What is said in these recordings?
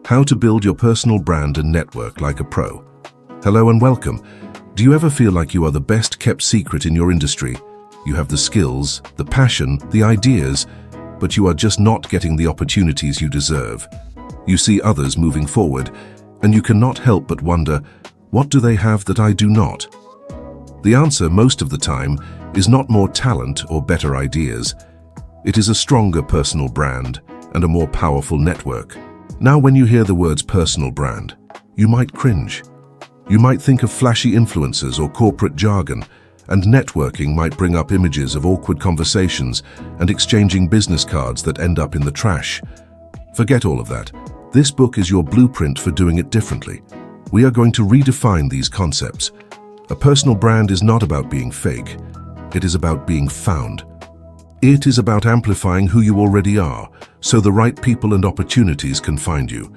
How to build your personal brand and network like a pro. Hello and welcome. Do you ever feel like you are the best kept secret in your industry? You have the skills, the passion, the ideas, but you are just not getting the opportunities you deserve. You see others moving forward, and you cannot help but wonder, what do they have that I do not? The answer most of the time is not more talent or better ideas. It is a stronger personal brand and a more powerful network. Now, when you hear the words personal brand, you might cringe. You might think of flashy influencers or corporate jargon, and networking might bring up images of awkward conversations and exchanging business cards that end up in the trash. Forget all of that. This book is your blueprint for doing it differently. We are going to redefine these concepts. A personal brand is not about being fake. It is about being found. It is about amplifying who you already are, so the right people and opportunities can find you.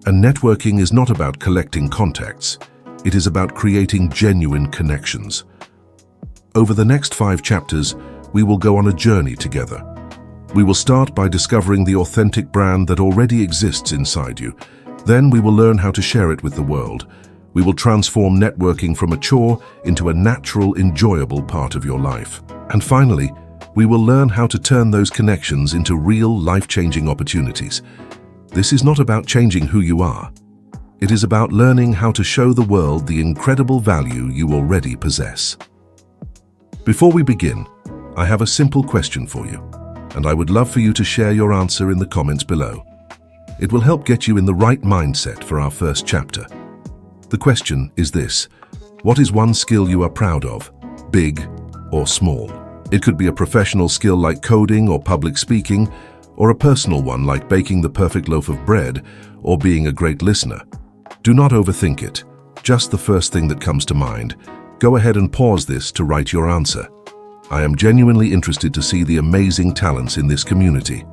And networking is not about collecting contacts. It is about creating genuine connections. Over the next 5 chapters, we will go on a journey together. We will start by discovering the authentic brand that already exists inside you. Then we will learn how to share it with the world. We will transform networking from a chore into a natural, enjoyable part of your life. And finally, we will learn how to turn those connections into real, life-changing opportunities. This is not about changing who you are. It is about learning how to show the world the incredible value you already possess. Before we begin, I have a simple question for you, and I would love for you to share your answer in the comments below. It will help get you in the right mindset for our first chapter. The question is this: what is one skill you are proud of, big or small? It could be a professional skill like coding or public speaking, or a personal one like baking the perfect loaf of bread or being a great listener. Do not overthink it. Just the first thing that comes to mind. Go ahead and pause this to write your answer. I am genuinely interested to see the amazing talents in this community.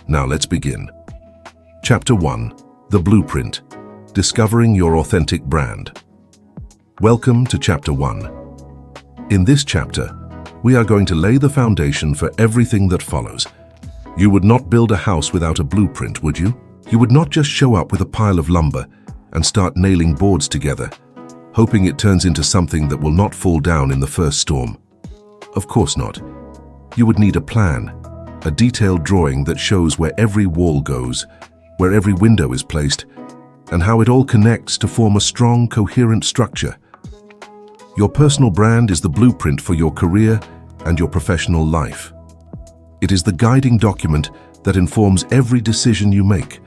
Now let's begin. Chapter 1. The Blueprint. Discovering your authentic brand. Welcome to Chapter 1. In this chapter, we are going to lay the foundation for everything that follows. You would not build a house without a blueprint, would you? You would not just show up with a pile of lumber and start nailing boards together, hoping it turns into something that will not fall down in the first storm. Of course not. You would need a plan, a detailed drawing that shows where every wall goes, where every window is placed, and how it all connects to form a strong, coherent structure. Your personal brand is the blueprint for your career and your professional life. It is the guiding document that informs every decision you make,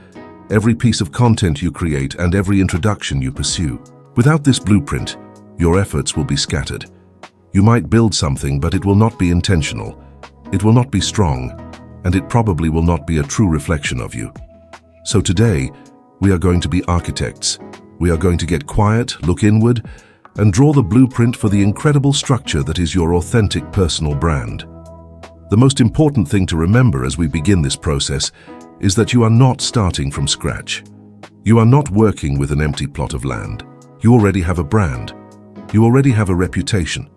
every piece of content you create, and every introduction you pursue. Without this blueprint, your efforts will be scattered. You might build something, but it will not be intentional. It will not be strong, and it probably will not be a true reflection of you. So today, we are going to be architects. We are going to get quiet, look inward, and draw the blueprint for the incredible structure that is your authentic personal brand. The most important thing to remember as we begin this process is that you are not starting from scratch. You are not working with an empty plot of land. You already have a brand. You already have a reputation.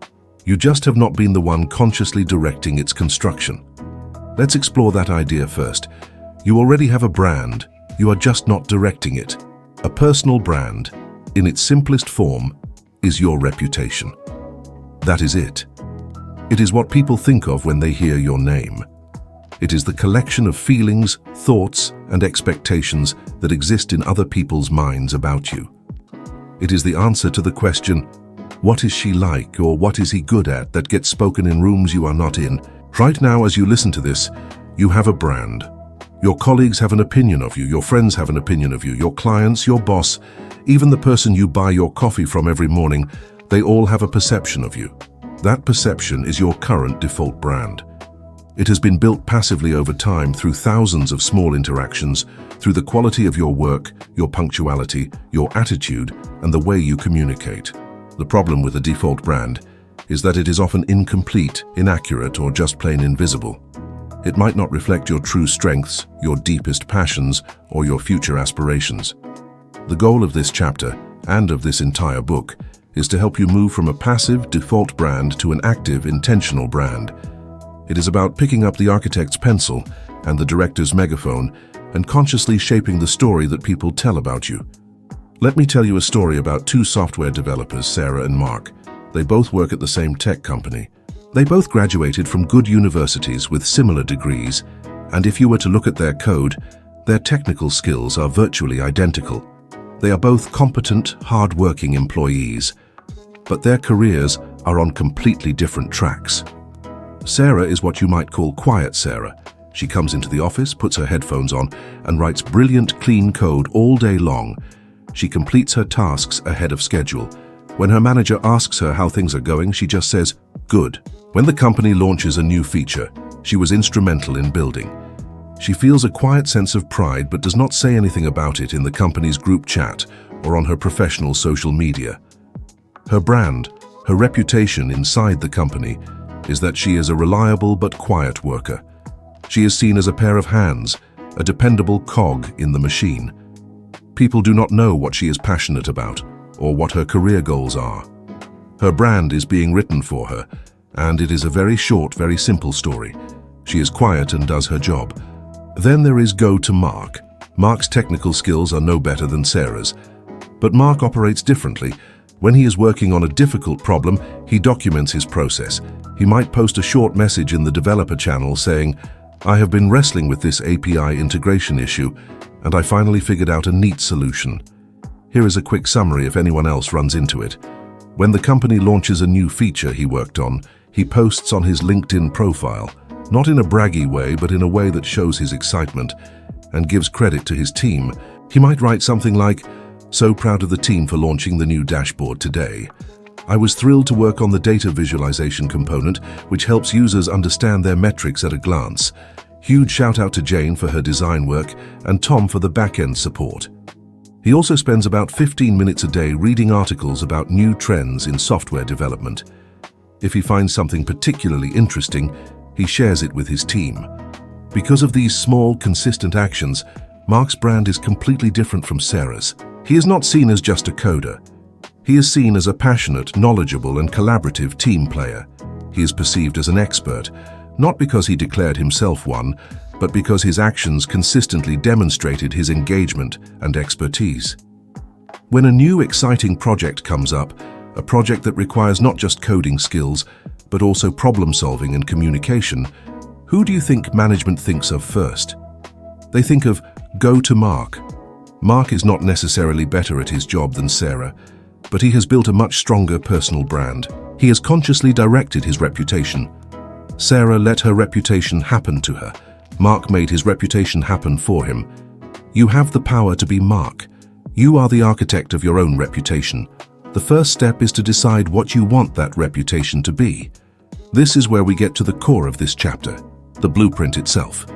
You just have not been the one consciously directing its construction. Let's explore that idea first. You already have a brand. You are just not directing it. A personal brand, in its simplest form, is your reputation. That is it. It is what people think of when they hear your name. It is the collection of feelings, thoughts, and expectations that exist in other people's minds about you. It is the answer to the question, what is she like, or what is he good at, that gets spoken in rooms you are not in. Right now, as you listen to this, you have a brand. Your colleagues have an opinion of you, your friends have an opinion of you, your clients, your boss, even the person you buy your coffee from every morning, they all have a perception of you. That perception is your current default brand. It has been built passively over time through thousands of small interactions, through the quality of your work, your punctuality, your attitude, and the way you communicate. The problem with a default brand is that it is often incomplete, inaccurate, or just plain invisible. It might not reflect your true strengths, your deepest passions, or your future aspirations. The goal of this chapter, and of this entire book, is to help you move from a passive, default brand to an active, intentional brand. It is about picking up the architect's pencil and the director's megaphone and consciously shaping the story that people tell about you. Let me tell you a story about two software developers, Sarah and Mark. They both work at the same tech company. They both graduated from good universities with similar degrees, and if you were to look at their code, their technical skills are virtually identical. They are both competent, hard-working employees, but their careers are on completely different tracks. Sarah is what you might call quiet Sarah. She comes into the office, puts her headphones on, and writes brilliant, clean code all day long. She completes her tasks ahead of schedule. When her manager asks her how things are going, she just says, "Good." When the company launches a new feature, she was instrumental in building. She feels a quiet sense of pride but does not say anything about it in the company's group chat or on her professional social media. Her brand, her reputation inside the company, is that she is a reliable but quiet worker. She is seen as a pair of hands, a dependable cog in the machine. People do not know what she is passionate about or what her career goals are. Her brand is being written for her, and it is a very short, very simple story. She is quiet and does her job. Then there is Go to Mark. Mark's technical skills are no better than Sarah's, but Mark operates differently. When he is working on a difficult problem, he documents his process. He might post a short message in the developer channel saying, "I have been wrestling with this API integration issue, and I finally figured out a neat solution." Here is a quick summary if anyone else runs into it. When the company launches a new feature he worked on, he posts on his LinkedIn profile, not in a braggy way, but in a way that shows his excitement and gives credit to his team. He might write something like, "So proud of the team for launching the new dashboard today. I was thrilled to work on the data visualization component, which helps users understand their metrics at a glance. Huge shout out to Jane for her design work and Tom for the back-end support." He also spends about 15 minutes a day reading articles about new trends in software development. If he finds something particularly interesting, he shares it with his team. Because of these small, consistent actions, Mark's brand is completely different from Sarah's. He is not seen as just a coder. He is seen as a passionate, knowledgeable, and collaborative team player. He is perceived as an expert, not because he declared himself one, but because his actions consistently demonstrated his engagement and expertise. When a new exciting project comes up, a project that requires not just coding skills, but also problem-solving and communication, who do you think management thinks of first? They think of Go to Mark. Mark is not necessarily better at his job than Sarah, but he has built a much stronger personal brand. He has consciously directed his reputation. Sarah let her reputation happen to her. Mark made his reputation happen for him. You have the power to be Mark. You are the architect of your own reputation. The first step is to decide what you want that reputation to be. This is where we get to the core of this chapter, the blueprint itself.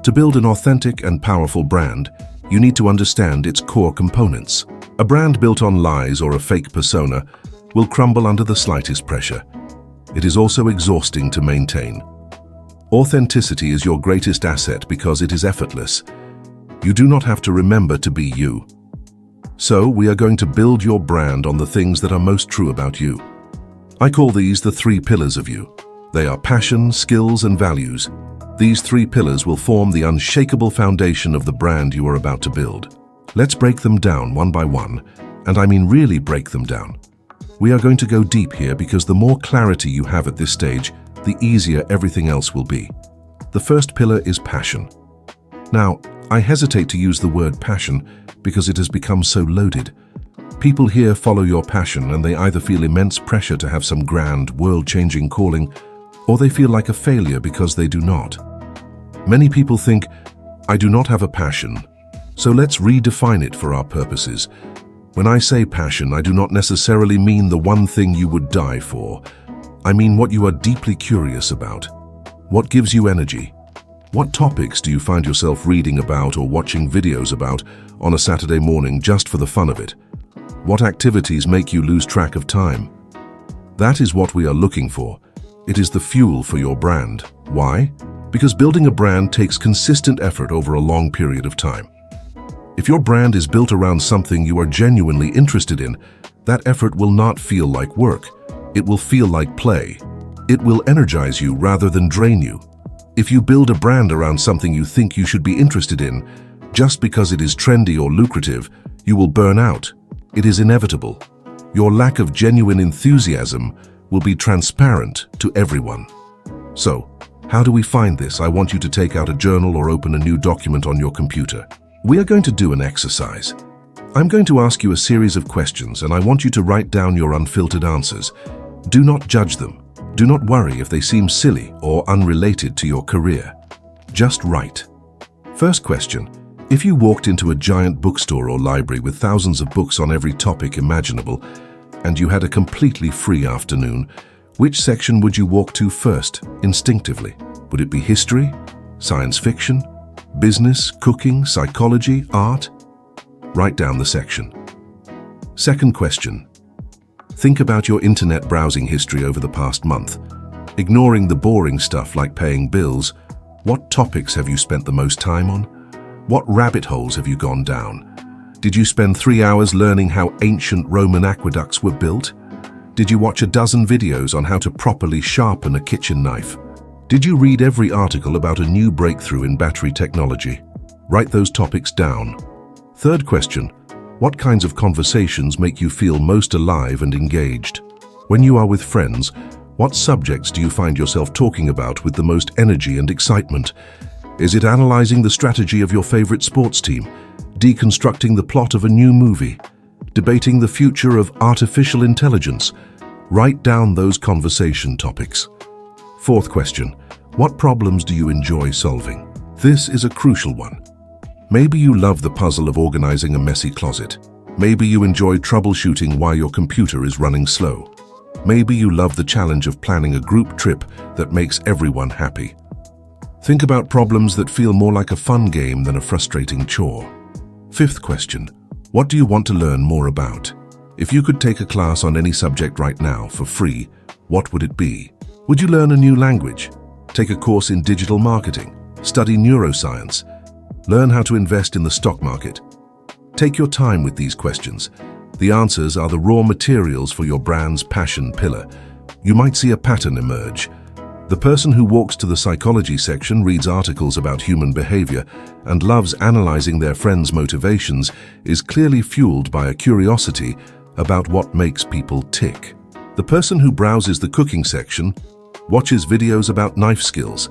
To build an authentic and powerful brand, you need to understand its core components. A brand built on lies or a fake persona will crumble under the slightest pressure. It is also exhausting to maintain. Authenticity is your greatest asset because it is effortless. You do not have to remember to be you. So, we are going to build your brand on the things that are most true about you. I call these the 3 pillars of you. They are passion, skills, and values. These 3 pillars will form the unshakable foundation of the brand you are about to build. Let's break them down one by one, and I mean really break them down. We are going to go deep here because the more clarity you have at this stage, the easier everything else will be. The first pillar is passion. Now, I hesitate to use the word passion because it has become so loaded. People here follow your passion and they either feel immense pressure to have some grand, world-changing calling, or they feel like a failure because they do not. Many people think, I do not have a passion, so let's redefine it for our purposes. When I say passion, I do not necessarily mean the one thing you would die for. I mean what you are deeply curious about. What gives you energy? What topics do you find yourself reading about or watching videos about on a Saturday morning just for the fun of it? What activities make you lose track of time? That is what we are looking for. It is the fuel for your brand. Why? Because building a brand takes consistent effort over a long period of time. If your brand is built around something you are genuinely interested in, that effort will not feel like work. It will feel like play. It will energize you rather than drain you. If you build a brand around something you think you should be interested in, just because it is trendy or lucrative, you will burn out. It is inevitable. Your lack of genuine enthusiasm will be transparent to everyone. So, how do we find this? I want you to take out a journal or open a new document on your computer. We are going to do an exercise. I'm going to ask you a series of questions, and I want you to write down your unfiltered answers. Do not judge them. Do not worry if they seem silly or unrelated to your career. Just write. First question. If you walked into a giant bookstore or library with thousands of books on every topic imaginable, and you had a completely free afternoon, which section would you walk to first, instinctively? Would it be history, science fiction, business, cooking, psychology, art? Write down the section. Second question. Think about your internet browsing history over the past month. Ignoring the boring stuff like paying bills, what topics have you spent the most time on? What rabbit holes have you gone down? Did you spend 3 hours learning how ancient Roman aqueducts were built? Did you watch a dozen videos on how to properly sharpen a kitchen knife? Did you read every article about a new breakthrough in battery technology? Write those topics down. Third question. What kinds of conversations make you feel most alive and engaged? When you are with friends, what subjects do you find yourself talking about with the most energy and excitement? Is it analyzing the strategy of your favorite sports team? Deconstructing the plot of a new movie? Debating the future of artificial intelligence? Write down those conversation topics. Fourth question. What problems do you enjoy solving? This is a crucial one. Maybe you love the puzzle of organizing a messy closet. Maybe you enjoy troubleshooting why your computer is running slow. Maybe you love the challenge of planning a group trip that makes everyone happy. Think about problems that feel more like a fun game than a frustrating chore. Fifth question. What do you want to learn more about? If you could take a class on any subject right now for free, what would it be? Would you learn a new language? Take a course in digital marketing? Study neuroscience? Learn how to invest in the stock market? Take your time with these questions. The answers are the raw materials for your brand's passion pillar. You might see a pattern emerge. The person who walks to the psychology section, reads articles about human behavior, and loves analyzing their friends' motivations is clearly fueled by a curiosity about what makes people tick. The person who browses the cooking section, watches videos about knife skills,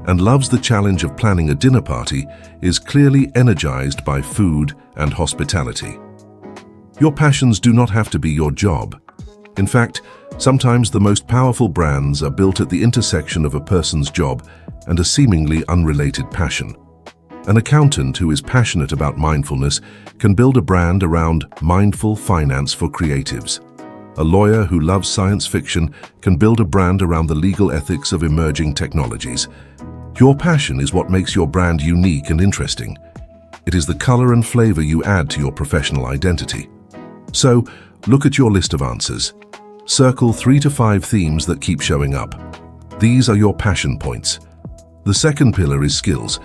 and loves the challenge of planning a dinner party is clearly energized by food and hospitality. Your passions do not have to be your job. In fact, sometimes the most powerful brands are built at the intersection of a person's job and a seemingly unrelated passion. An accountant who is passionate about mindfulness can build a brand around mindful finance for creatives. A lawyer who loves science fiction can build a brand around the legal ethics of emerging technologies. Your passion is what makes your brand unique and interesting. It is the color and flavor you add to your professional identity. So, look at your list of answers. Circle 3 to 5 themes that keep showing up. These are your passion points. The second pillar is skills.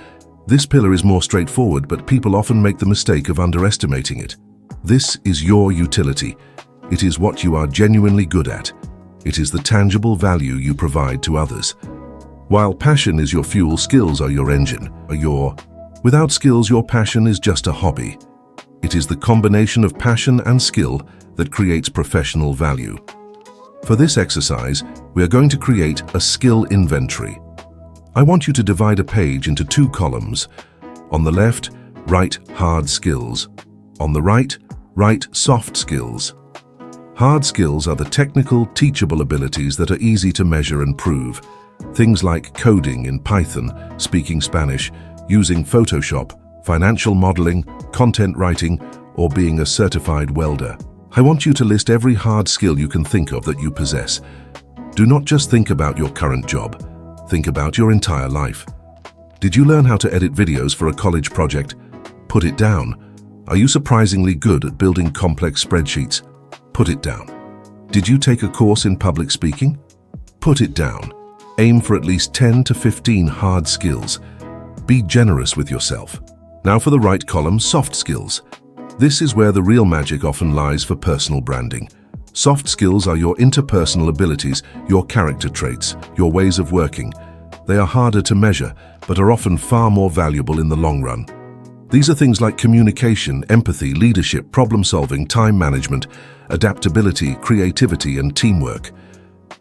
This pillar is more straightforward, but people often make the mistake of underestimating it. This is your utility. It is what you are genuinely good at. It is the tangible value you provide to others. While passion is your fuel, skills are your engine. Without skills, your passion is just a hobby. It is the combination of passion and skill that creates professional value. For this exercise, we are going to create a skill inventory. I want you to divide a page into 2 columns. On the left, write hard skills. On the right, write soft skills. Hard skills are the technical, teachable abilities that are easy to measure and prove. Things like coding in Python, speaking Spanish, using Photoshop, financial modeling, content writing, or being a certified welder. I want you to list every hard skill you can think of that you possess. Do not just think about your current job. Think about your entire life. Did you learn how to edit videos for a college project? Put it down. Are you surprisingly good at building complex spreadsheets? Put it down. Did you take a course in public speaking? Put it down. Aim for at least 10 to 15 hard skills. Be generous with yourself. Now for the right column, soft skills. This is where the real magic often lies for personal branding. Soft skills are your interpersonal abilities, your character traits, your ways of working. They are harder to measure, but are often far more valuable in the long run. These are things like communication, empathy, leadership, problem-solving, time management, adaptability, creativity, and teamwork.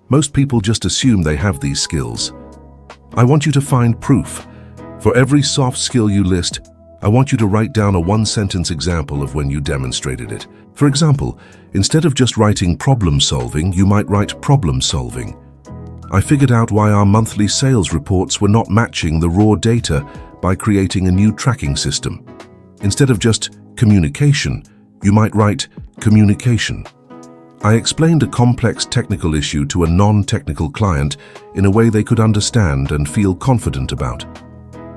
Most people just assume they have these skills. I want you to find proof. For every soft skill you list, I want you to write down a one-sentence example of when you demonstrated it. For example, instead of just writing problem-solving, you might write problem-solving. I figured out why our monthly sales reports were not matching the raw data by creating a new tracking system. Instead of just communication, you might write communication. I explained a complex technical issue to a non-technical client in a way they could understand and feel confident about.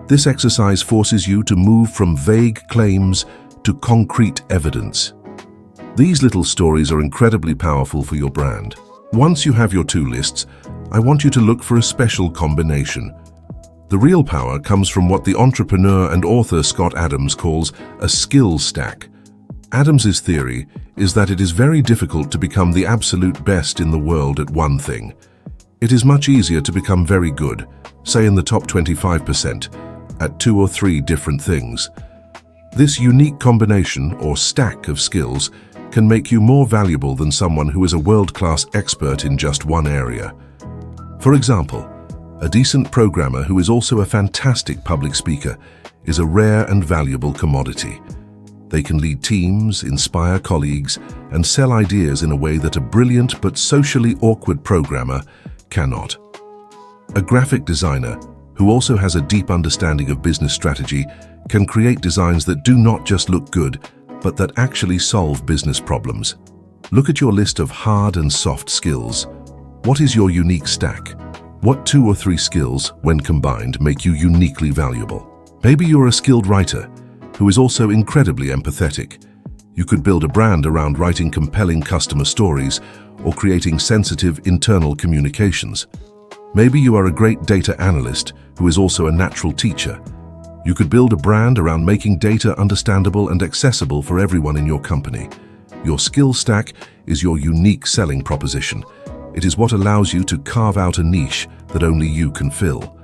This exercise forces you to move from vague claims to concrete evidence. These little stories are incredibly powerful for your brand. Once you have your two lists, I want you to look for a special combination. The real power comes from what the entrepreneur and author Scott Adams calls a skill stack. Adams's theory is that it is very difficult to become the absolute best in the world at one thing. It is much easier to become very good, say in the top 25%, at 2 or 3 different things. This unique combination or stack of skills can make you more valuable than someone who is a world-class expert in just one area. For example, a decent programmer who is also a fantastic public speaker is a rare and valuable commodity. They can lead teams, inspire colleagues, and sell ideas in a way that a brilliant but socially awkward programmer cannot. A graphic designer who also has a deep understanding of business strategy can create designs that do not just look good, but that actually solve business problems. Look at your list of hard and soft skills. What is your unique stack? What 2 or 3 skills, when combined, make you uniquely valuable? Maybe you're a skilled writer who is also incredibly empathetic. You could build a brand around writing compelling customer stories or creating sensitive internal communications. Maybe you are a great data analyst who is also a natural teacher. You could build a brand around making data understandable and accessible for everyone in your company. Your skill stack is your unique selling proposition. It is what allows you to carve out a niche that only you can fill.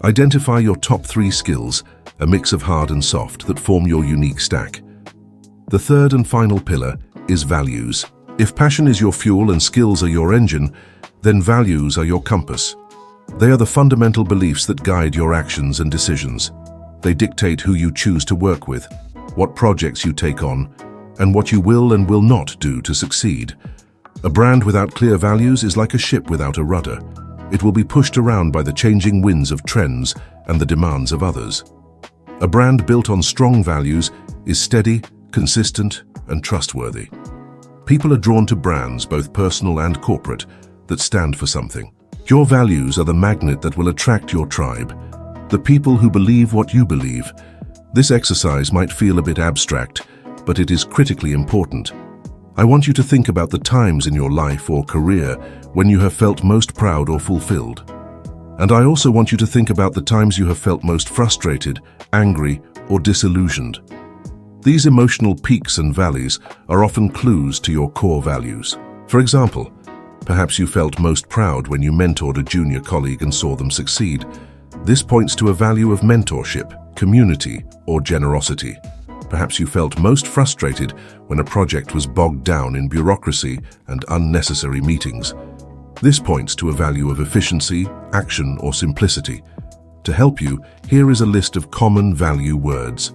Identify your top 3 skills, a mix of hard and soft, that form your unique stack. The third and final pillar is values. If passion is your fuel and skills are your engine, then values are your compass. They are the fundamental beliefs that guide your actions and decisions. They dictate who you choose to work with, what projects you take on, and what you will and will not do to succeed. A brand without clear values is like a ship without a rudder. It will be pushed around by the changing winds of trends and the demands of others. A brand built on strong values is steady, consistent, and trustworthy. People are drawn to brands, both personal and corporate, that stand for something. Your values are the magnet that will attract your tribe, the people who believe what you believe. This exercise might feel a bit abstract, but it is critically important. I want you to think about the times in your life or career when you have felt most proud or fulfilled. And I also want you to think about the times you have felt most frustrated, angry, or disillusioned. These emotional peaks and valleys are often clues to your core values. For example, perhaps you felt most proud when you mentored a junior colleague and saw them succeed. This points to a value of mentorship, community, or generosity. Perhaps you felt most frustrated when a project was bogged down in bureaucracy and unnecessary meetings. This points to a value of efficiency, action, or simplicity. To help you, here is a list of common value words.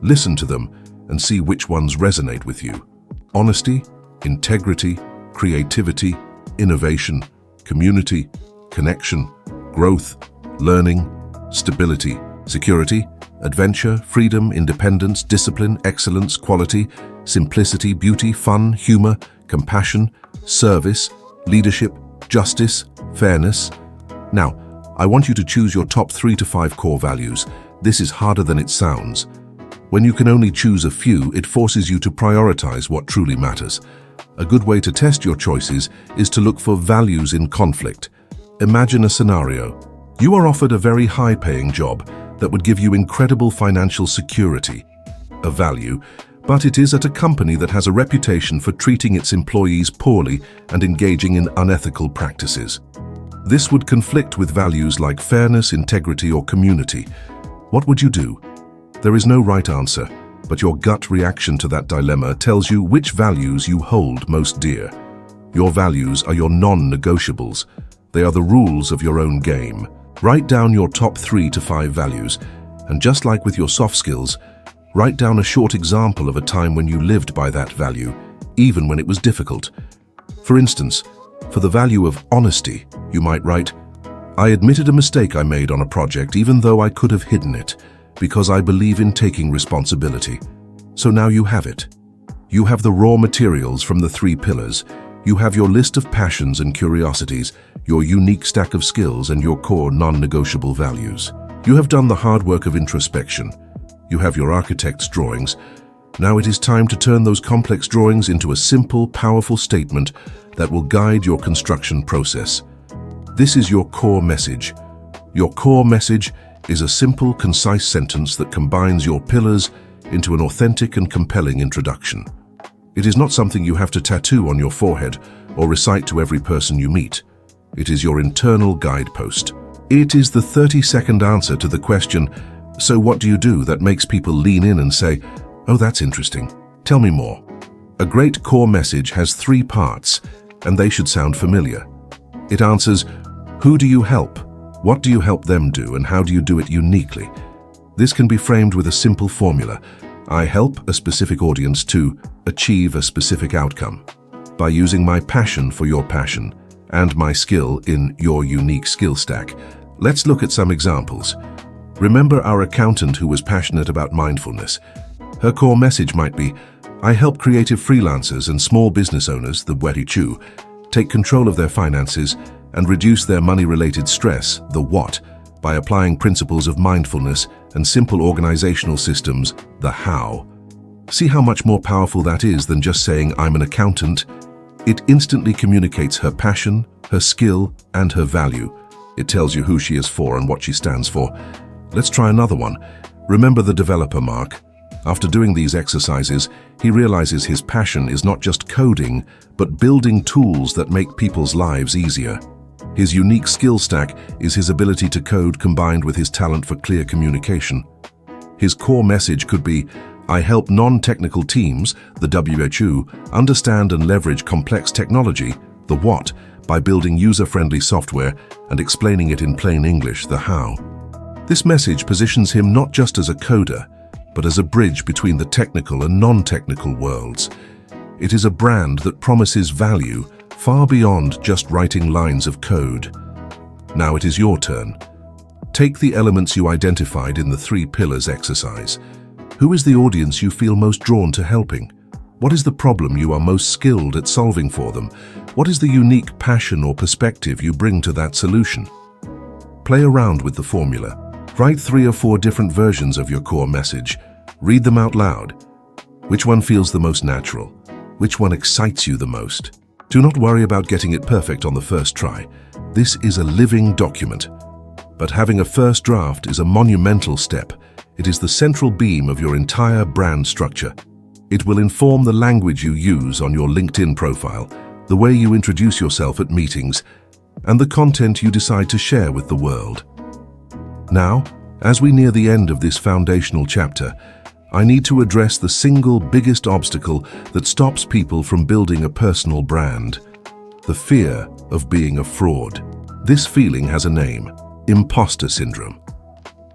Listen to them and see which ones resonate with you. Honesty, integrity, creativity, innovation, community, connection, growth, learning, stability, security, adventure, freedom, independence, discipline, excellence, quality, simplicity, beauty, fun, humor, compassion, service, leadership, justice, fairness. Now, I want you to choose your top 3 to 5 core values. This is harder than it sounds. When you can only choose a few, it forces you to prioritize what truly matters. A good way to test your choices is to look for values in conflict. Imagine a scenario. You are offered a very high-paying job that would give you incredible financial security, a value, but it is at a company that has a reputation for treating its employees poorly and engaging in unethical practices. This would conflict with values like fairness, integrity, or community. What would you do? There is no right answer, but your gut reaction to that dilemma tells you which values you hold most dear. Your values are your non-negotiables. They are the rules of your own game. Write down your top 3 to 5 values, and just like with your soft skills, write down a short example of a time when you lived by that value, even when it was difficult. For instance, for the value of honesty, you might write, "I admitted a mistake I made on a project even though I could have hidden it, because I believe in taking responsibility." So now you have it. You have the raw materials from the 3 pillars. You have your list of passions and curiosities, your unique stack of skills, and your core non-negotiable values. You have done the hard work of introspection. You have your architect's drawings. Now it is time to turn those complex drawings into a simple, powerful statement that will guide your construction process. This is your core message. Your core message is a simple, concise sentence that combines your pillars into an authentic and compelling introduction. It is not something you have to tattoo on your forehead or recite to every person you meet. It is your internal guidepost. It is the 30-second answer to the question, "So what do you do?" that makes people lean in and say, "Oh, that's interesting. Tell me more." A great core message has 3 parts, and they should sound familiar. It answers, who do you help? What do you help them do, and how do you do it uniquely? This can be framed with a simple formula. I help a specific audience to achieve a specific outcome by using my passion for your passion and my skill in your unique skill stack. Let's look at some examples. Remember our accountant who was passionate about mindfulness. Her core message might be, I help creative freelancers and small business owners, the Werichu, take control of their finances and reduce their money-related stress, the what, by applying principles of mindfulness and simple organizational systems, the how. See how much more powerful that is than just saying, I'm an accountant. It instantly communicates her passion, her skill, and her value. It tells you who she is for and what she stands for. Let's try another one. Remember the developer, Mark? After doing these exercises, he realizes his passion is not just coding, but building tools that make people's lives easier. His unique skill stack is his ability to code combined with his talent for clear communication. His core message could be, I help non-technical teams, the WHU, understand and leverage complex technology, the what, by building user-friendly software and explaining it in plain English, the how. This message positions him not just as a coder, but as a bridge between the technical and non-technical worlds. It is a brand that promises value far beyond just writing lines of code. Now it is your turn. Take the elements you identified in the 3 pillars exercise. Who is the audience you feel most drawn to helping? What is the problem you are most skilled at solving for them? What is the unique passion or perspective you bring to that solution? Play around with the formula. Write 3 or 4 different versions of your core message. Read them out loud. Which one feels the most natural? Which one excites you the most? Do not worry about getting it perfect on the first try. This is a living document. But having a first draft is a monumental step. It is the central beam of your entire brand structure. It will inform the language you use on your LinkedIn profile, the way you introduce yourself at meetings, and the content you decide to share with the world. Now, as we near the end of this foundational chapter, I need to address the single biggest obstacle that stops people from building a personal brand: the fear of being a fraud. This feeling has a name: imposter syndrome.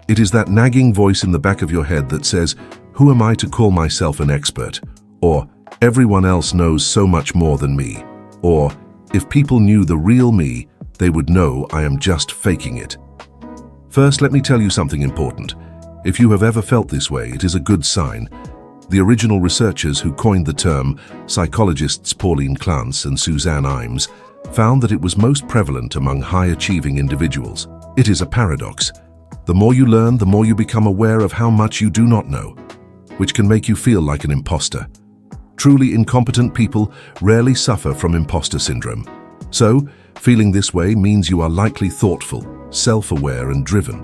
It is that nagging voice in the back of your head that says, who am I to call myself an expert? Or, everyone else knows so much more than me. Or, if people knew the real me, they would know I am just faking it. First, let me tell you something important. If you have ever felt this way, it is a good sign. The original researchers who coined the term, psychologists Pauline Clance and Suzanne Imes, found that it was most prevalent among high-achieving individuals. It is a paradox. The more you learn, the more you become aware of how much you do not know, which can make you feel like an imposter. Truly incompetent people rarely suffer from imposter syndrome. So, feeling this way means you are likely thoughtful, self-aware, and driven.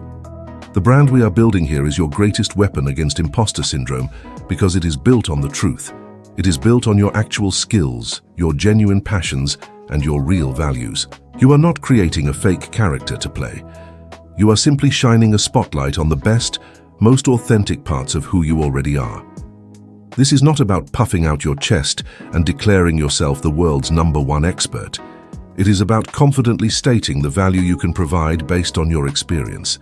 The brand we are building here is your greatest weapon against imposter syndrome because it is built on the truth. It is built on your actual skills, your genuine passions, and your real values. You are not creating a fake character to play. You are simply shining a spotlight on the best, most authentic parts of who you already are. This is not about puffing out your chest and declaring yourself the world's #1 expert. It is about confidently stating the value you can provide based on your experience.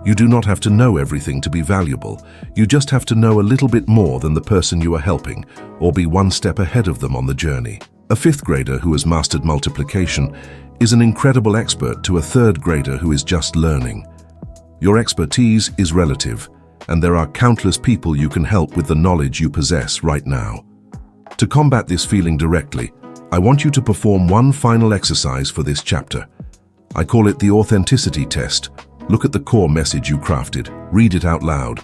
You do not have to know everything to be valuable. You just have to know a little bit more than the person you are helping, or be one step ahead of them on the journey. A 5th grader who has mastered multiplication is an incredible expert to a 3rd grader who is just learning. Your expertise is relative, and there are countless people you can help with the knowledge you possess right now. To combat this feeling directly, I want you to perform one final exercise for this chapter. I call it the authenticity test. Look at the core message you crafted. Read it out loud.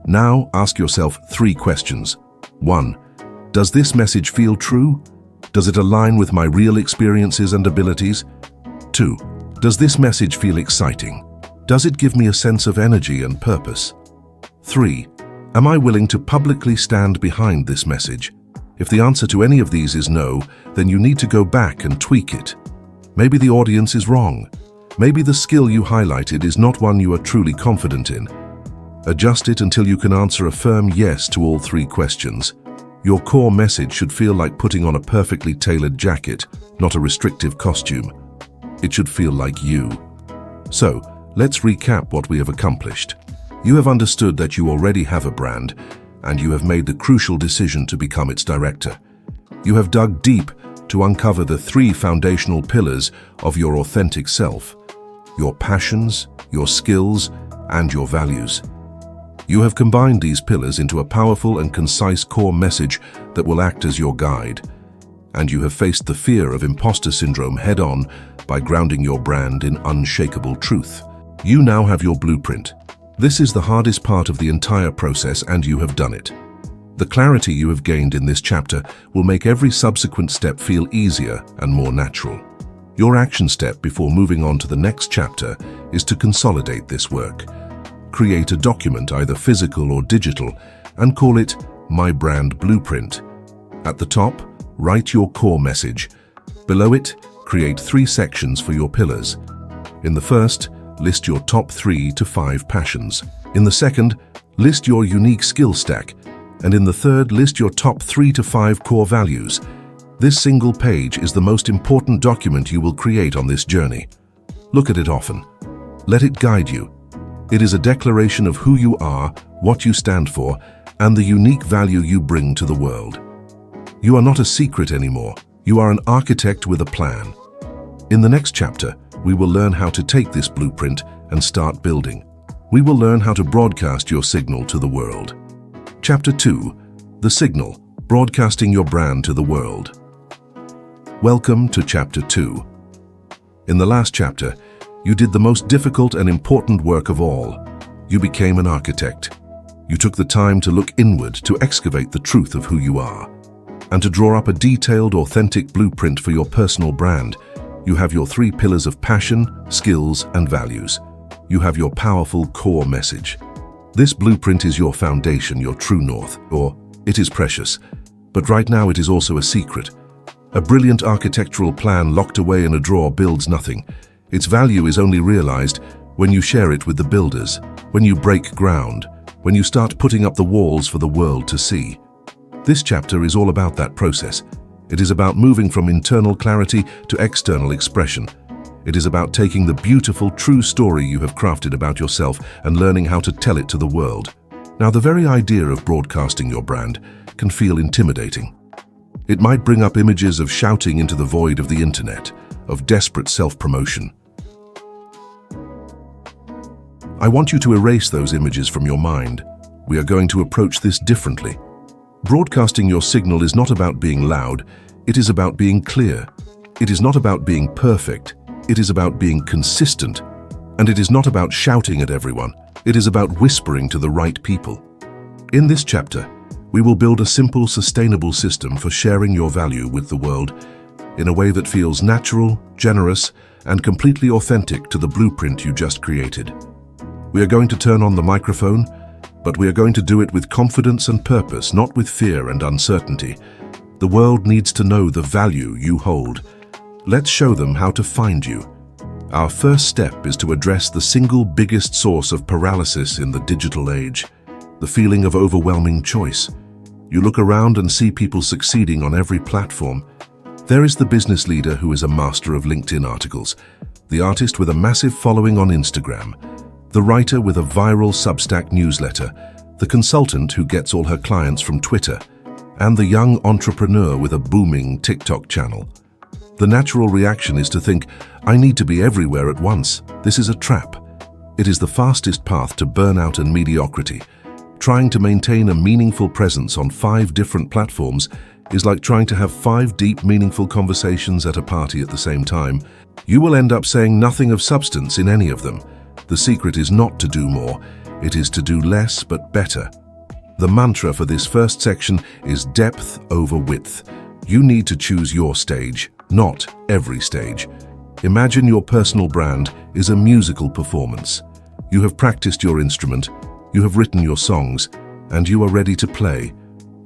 Now ask yourself 3 questions. 1. Does this message feel true? Does it align with my real experiences and abilities? 2. Does this message feel exciting? Does it give me a sense of energy and purpose? 3. Am I willing to publicly stand behind this message? If the answer to any of these is no, then you need to go back and tweak it. Maybe the audience is wrong. Maybe the skill you highlighted is not one you are truly confident in. Adjust it until you can answer a firm yes to all 3 questions. Your core message should feel like putting on a perfectly tailored jacket, not a restrictive costume. It should feel like you. So, let's recap what we have accomplished. You have understood that you already have a brand, and you have made the crucial decision to become its director. You have dug deep to uncover the 3 foundational pillars of your authentic self: your passions, your skills, and your values. You have combined these pillars into a powerful and concise core message that will act as your guide. And you have faced the fear of imposter syndrome head-on by grounding your brand in unshakable truth. You now have your blueprint. This is the hardest part of the entire process, and you have done it. The clarity you have gained in this chapter will make every subsequent step feel easier and more natural. Your action step before moving on to the next chapter is to consolidate this work. Create a document, either physical or digital, and call it My Brand Blueprint. At the top, write your core message. Below it, create 3 sections for your pillars. In the first, list your top 3 to 5 passions. In the second, list your unique skill stack. And in the third, list your top 3 to 5 core values. This single page is the most important document you will create on this journey. Look at it often. Let it guide you. It is a declaration of who you are, what you stand for, and the unique value you bring to the world. You are not a secret anymore. You are an architect with a plan. In the next chapter, we will learn how to take this blueprint and start building. We will learn how to broadcast your signal to the world. Chapter 2. The Signal, Broadcasting Your Brand to the World. Welcome to Chapter 2. In the last chapter, you did the most difficult and important work of all. You became an architect. You took the time to look inward to excavate the truth of who you are, and to draw up a detailed, authentic blueprint for your personal brand. You have your 3 pillars of passion, skills, and values. You have your powerful core message. This blueprint is your foundation, your true north, or it is precious. But right now it is also a secret. A brilliant architectural plan locked away in a drawer builds nothing. Its value is only realized when you share it with the builders, when you break ground, when you start putting up the walls for the world to see. This chapter is all about that process. It is about moving from internal clarity to external expression. It is about taking the beautiful, true story you have crafted about yourself and learning how to tell it to the world. Now, the very idea of broadcasting your brand can feel intimidating. It might bring up images of shouting into the void of the internet, of desperate self-promotion. I want you to erase those images from your mind. We are going to approach this differently. Broadcasting your signal is not about being loud, it is about being clear. It is not about being perfect, it is about being consistent. And it is not about shouting at everyone, it is about whispering to the right people. In this chapter, we will build a simple, sustainable system for sharing your value with the world in a way that feels natural, generous, and completely authentic to the blueprint you just created. We are going to turn on the microphone, but we are going to do it with confidence and purpose, not with fear and uncertainty. The world needs to know the value you hold. Let's show them how to find you. Our first step is to address the single biggest source of paralysis in the digital age, the feeling of overwhelming choice. You look around and see people succeeding on every platform. There is the business leader who is a master of LinkedIn articles, the artist with a massive following on Instagram, the writer with a viral Substack newsletter, the consultant who gets all her clients from Twitter, and the young entrepreneur with a booming TikTok channel. The natural reaction is to think, I need to be everywhere at once. This is a trap. It is the fastest path to burnout and mediocrity. Trying to maintain a meaningful presence on 5 different platforms is like trying to have 5 deep, meaningful conversations at a party at the same time. You will end up saying nothing of substance in any of them. The secret is not to do more, it is to do less but better. The mantra for this first section is depth over width. You need to choose your stage, not every stage. Imagine your personal brand is a musical performance. You have practiced your instrument, you have written your songs, and you are ready to play.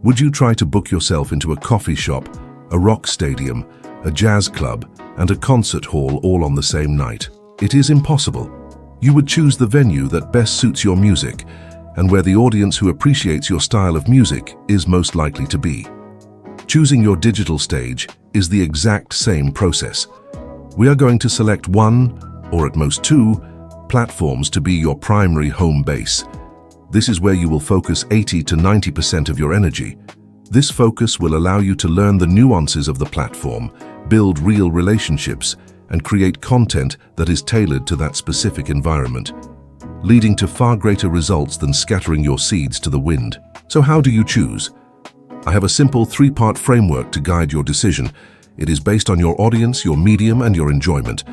Would you try to book yourself into a coffee shop, a rock stadium, a jazz club, and a concert hall all on the same night? It is impossible. You would choose the venue that best suits your music, and where the audience who appreciates your style of music is most likely to be. Choosing your digital stage is the exact same process. We are going to select 1, or at most 2, platforms to be your primary home base. This is where you will focus 80 to 90% of your energy. This focus will allow you to learn the nuances of the platform, build real relationships, and create content that is tailored to that specific environment, leading to far greater results than scattering your seeds to the wind. So how do you choose? I have a simple 3-part framework to guide your decision. It is based on your audience, your medium, and your enjoyment.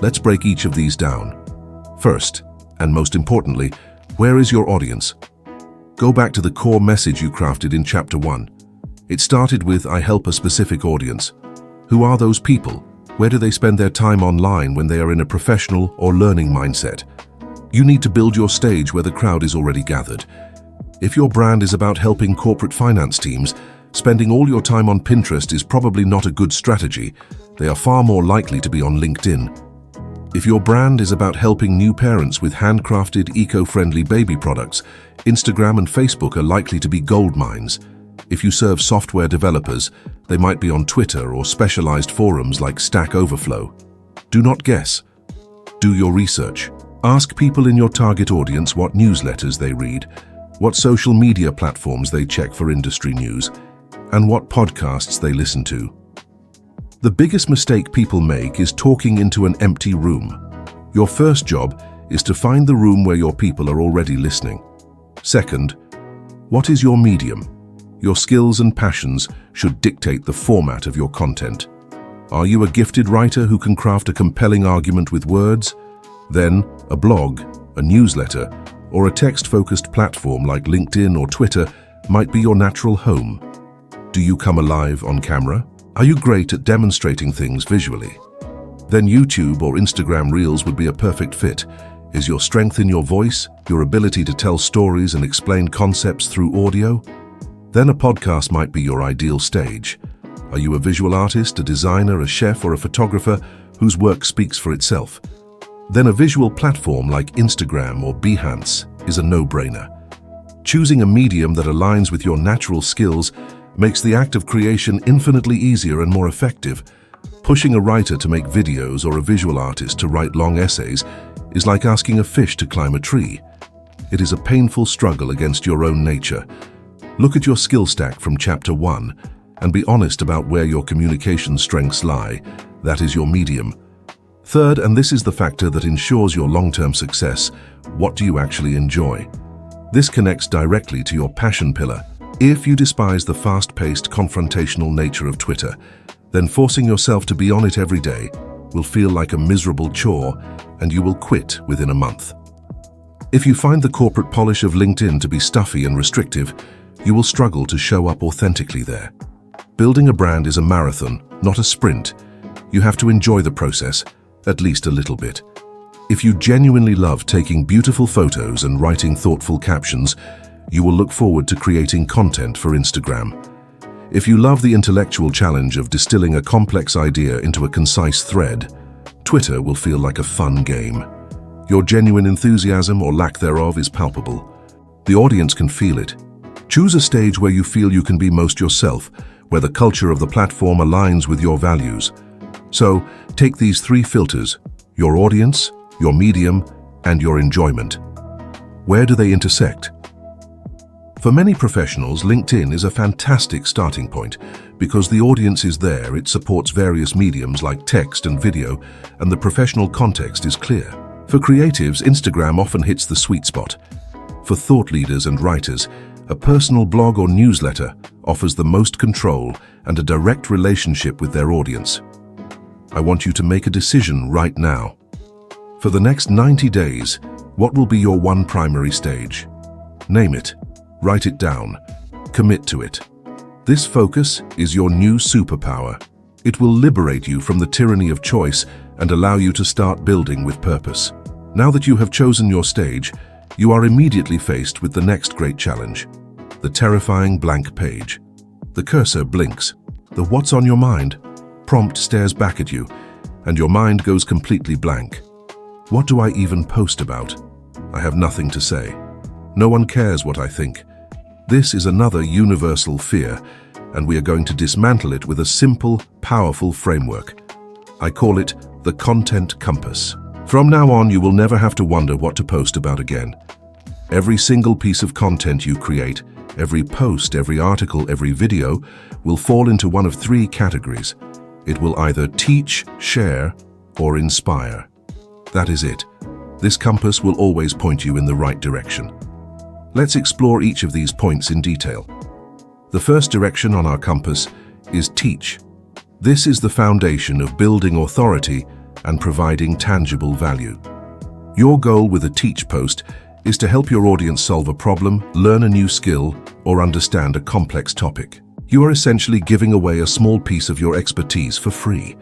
Let's break each of these down. First, and most importantly, where is your audience? Go back to the core message you crafted in Chapter 1. It started with, I help a specific audience. Who are those people? Where do they spend their time online when they are in a professional or learning mindset? You need to build your stage where the crowd is already gathered. If your brand is about helping corporate finance teams, spending all your time on Pinterest is probably not a good strategy. They are far more likely to be on LinkedIn. If your brand is about helping new parents with handcrafted, eco-friendly baby products, Instagram and Facebook are likely to be gold mines. If you serve software developers, they might be on Twitter or specialized forums like Stack Overflow. Do not guess. Do your research. Ask people in your target audience what newsletters they read, what social media platforms they check for industry news, and what podcasts they listen to. The biggest mistake people make is talking into an empty room. Your first job is to find the room where your people are already listening. Second, what is your medium? Your skills and passions should dictate the format of your content. Are you a gifted writer who can craft a compelling argument with words? Then, a blog, a newsletter, or a text-focused platform like LinkedIn or Twitter might be your natural home. Do you come alive on camera? Are you great at demonstrating things visually? Then YouTube or Instagram Reels would be a perfect fit. Is your strength in your voice, your ability to tell stories and explain concepts through audio? Then a podcast might be your ideal stage. Are you a visual artist, a designer, a chef, or a photographer whose work speaks for itself? Then a visual platform like Instagram or Behance is a no-brainer. Choosing a medium that aligns with your natural skills makes the act of creation infinitely easier and more effective. Pushing a writer to make videos or a visual artist to write long essays is like asking a fish to climb a tree. It is a painful struggle against your own nature. Look at your skill stack from Chapter 1 and be honest about where your communication strengths lie. That is your medium. Third, and this is the factor that ensures your long-term success, what do you actually enjoy? This connects directly to your passion pillar. If you despise the fast-paced, confrontational nature of Twitter, then forcing yourself to be on it every day will feel like a miserable chore, and you will quit within a month. If you find the corporate polish of LinkedIn to be stuffy and restrictive, you will struggle to show up authentically there. Building a brand is a marathon, not a sprint. You have to enjoy the process, at least a little bit. If you genuinely love taking beautiful photos and writing thoughtful captions, you will look forward to creating content for Instagram. If you love the intellectual challenge of distilling a complex idea into a concise thread, Twitter will feel like a fun game. Your genuine enthusiasm or lack thereof is palpable. The audience can feel it. Choose a stage where you feel you can be most yourself, where the culture of the platform aligns with your values. So, take these 3 filters: your audience, your medium, and your enjoyment. Where do they intersect? For many professionals, LinkedIn is a fantastic starting point because the audience is there, it supports various mediums like text and video, and the professional context is clear. For creatives, Instagram often hits the sweet spot. For thought leaders and writers, a personal blog or newsletter offers the most control and a direct relationship with their audience. I want you to make a decision right now. For the next 90 days, what will be your one primary stage? Name it. Write it down. Commit to it. This focus is your new superpower. It will liberate you from the tyranny of choice and allow you to start building with purpose. Now that you have chosen your stage, you are immediately faced with the next great challenge, the terrifying blank page. The cursor blinks. The "what's on your mind" prompt stares back at you, and your mind goes completely blank. What do I even post about? I have nothing to say. No one cares what I think. This is another universal fear, and we are going to dismantle it with a simple, powerful framework. I call it the content compass. From now on, you will never have to wonder what to post about again. Every single piece of content you create, every post, every article, every video, will fall into one of 3 categories. It will either teach, share, or inspire. That is it. This compass will always point you in the right direction. Let's explore each of these points in detail. The first direction on our compass is teach. This is the foundation of building authority and providing tangible value. Your goal with a teach post is to help your audience solve a problem, learn a new skill, or understand a complex topic. You are essentially giving away a small piece of your expertise for free.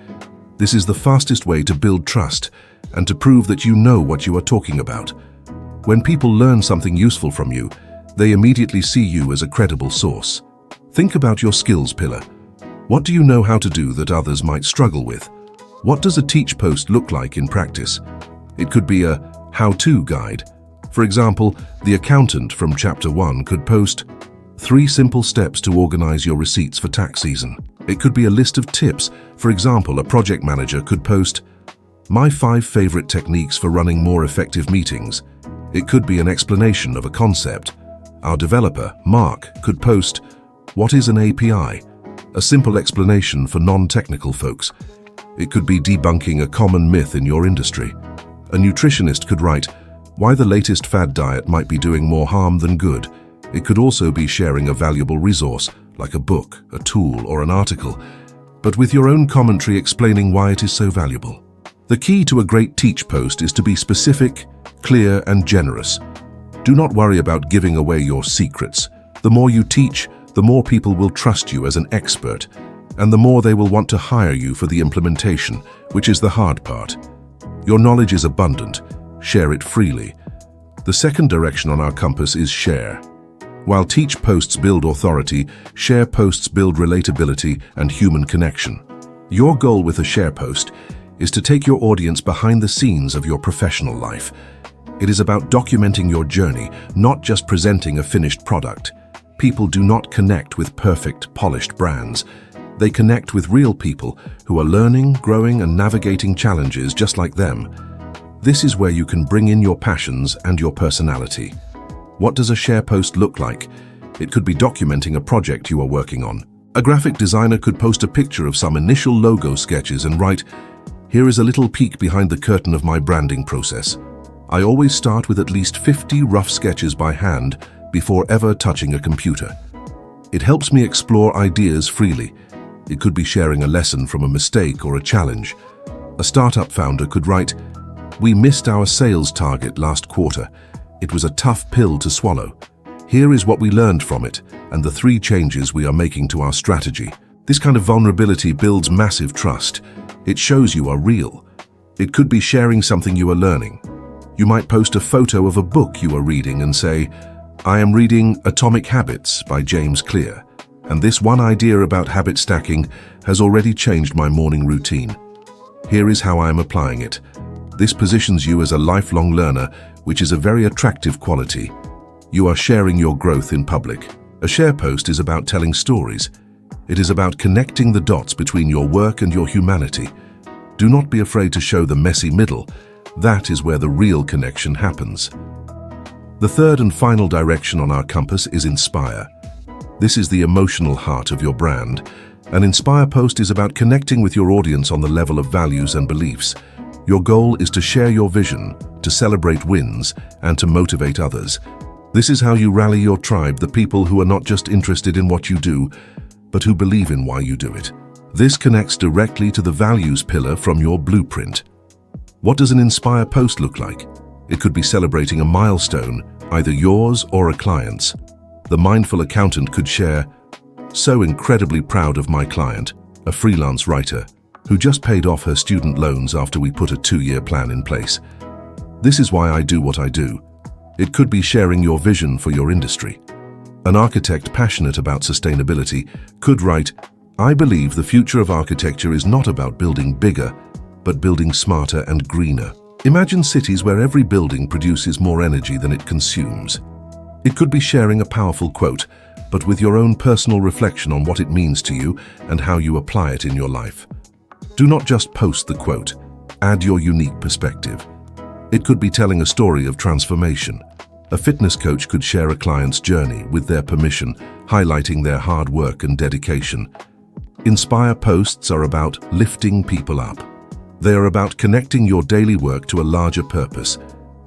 This is the fastest way to build trust and to prove that you know what you are talking about. When people learn something useful from you, they immediately see you as a credible source. Think about your skills pillar. What do you know how to do that others might struggle with? What does a teach post look like in practice? It could be a how-to guide. For example, the accountant from Chapter 1 could post 3 simple steps to organize your receipts for tax season. It could be a list of tips. For example, a project manager could post my 5 favorite techniques for running more effective meetings. It could be an explanation of a concept. Our developer, Mark, could post, what is an API? A simple explanation for non-technical folks. It could be debunking a common myth in your industry. A nutritionist could write, why the latest fad diet might be doing more harm than good. It could also be sharing a valuable resource, like a book, a tool, or an article, but with your own commentary explaining why it is so valuable. The key to a great teach post is to be specific, clear, and generous. Do not worry about giving away your secrets. The more you teach, the more people will trust you as an expert, and the more they will want to hire you for the implementation, which is the hard part. Your knowledge is abundant. Share it freely. The second direction on our compass is share. While teach posts build authority, share posts build relatability and human connection. Your goal with a share post is to take your audience behind the scenes of your professional life. It is about documenting your journey, not just presenting a finished product. People do not connect with perfect, polished brands. They connect with real people who are learning, growing, and navigating challenges just like them. This is where you can bring in your passions and your personality. What does a share post look like? It could be documenting a project you are working on. A graphic designer could post a picture of some initial logo sketches and write, here is a little peek behind the curtain of my branding process. I always start with at least 50 rough sketches by hand before ever touching a computer. It helps me explore ideas freely. It could be sharing a lesson from a mistake or a challenge. A startup founder could write, we missed our sales target last quarter. It was a tough pill to swallow. Here is what we learned from it and the 3 changes we are making to our strategy. This kind of vulnerability builds massive trust. It shows you are real. It could be sharing something you are learning. You might post a photo of a book you are reading and say, I am reading Atomic Habits by James Clear. And this one idea about habit stacking has already changed my morning routine. Here is how I am applying it. This positions you as a lifelong learner, which is a very attractive quality. You are sharing your growth in public. A share post is about telling stories. It is about connecting the dots between your work and your humanity. Do not be afraid to show the messy middle. That is where the real connection happens. The third and final direction on our compass is inspire. This is the emotional heart of your brand. An inspire post is about connecting with your audience on the level of values and beliefs. Your goal is to share your vision, to celebrate wins, and to motivate others. This is how you rally your tribe, the people who are not just interested in what you do, but who believe in why you do it. This connects directly to the values pillar from your blueprint. What does an inspire post look like? It could be celebrating a milestone, either yours or a client's. The mindful accountant could share, "So incredibly proud of my client, a freelance writer, who just paid off her student loans after we put a 2-year plan in place. This is why I do what I do." It could be sharing your vision for your industry. An architect passionate about sustainability could write, "I believe the future of architecture is not about building bigger, but building smarter and greener." Imagine cities where every building produces more energy than it consumes. It could be sharing a powerful quote, but with your own personal reflection on what it means to you and how you apply it in your life. Do not just post the quote, add your unique perspective. It could be telling a story of transformation. A fitness coach could share a client's journey with their permission, highlighting their hard work and dedication. Inspire posts are about lifting people up. They are about connecting your daily work to a larger purpose.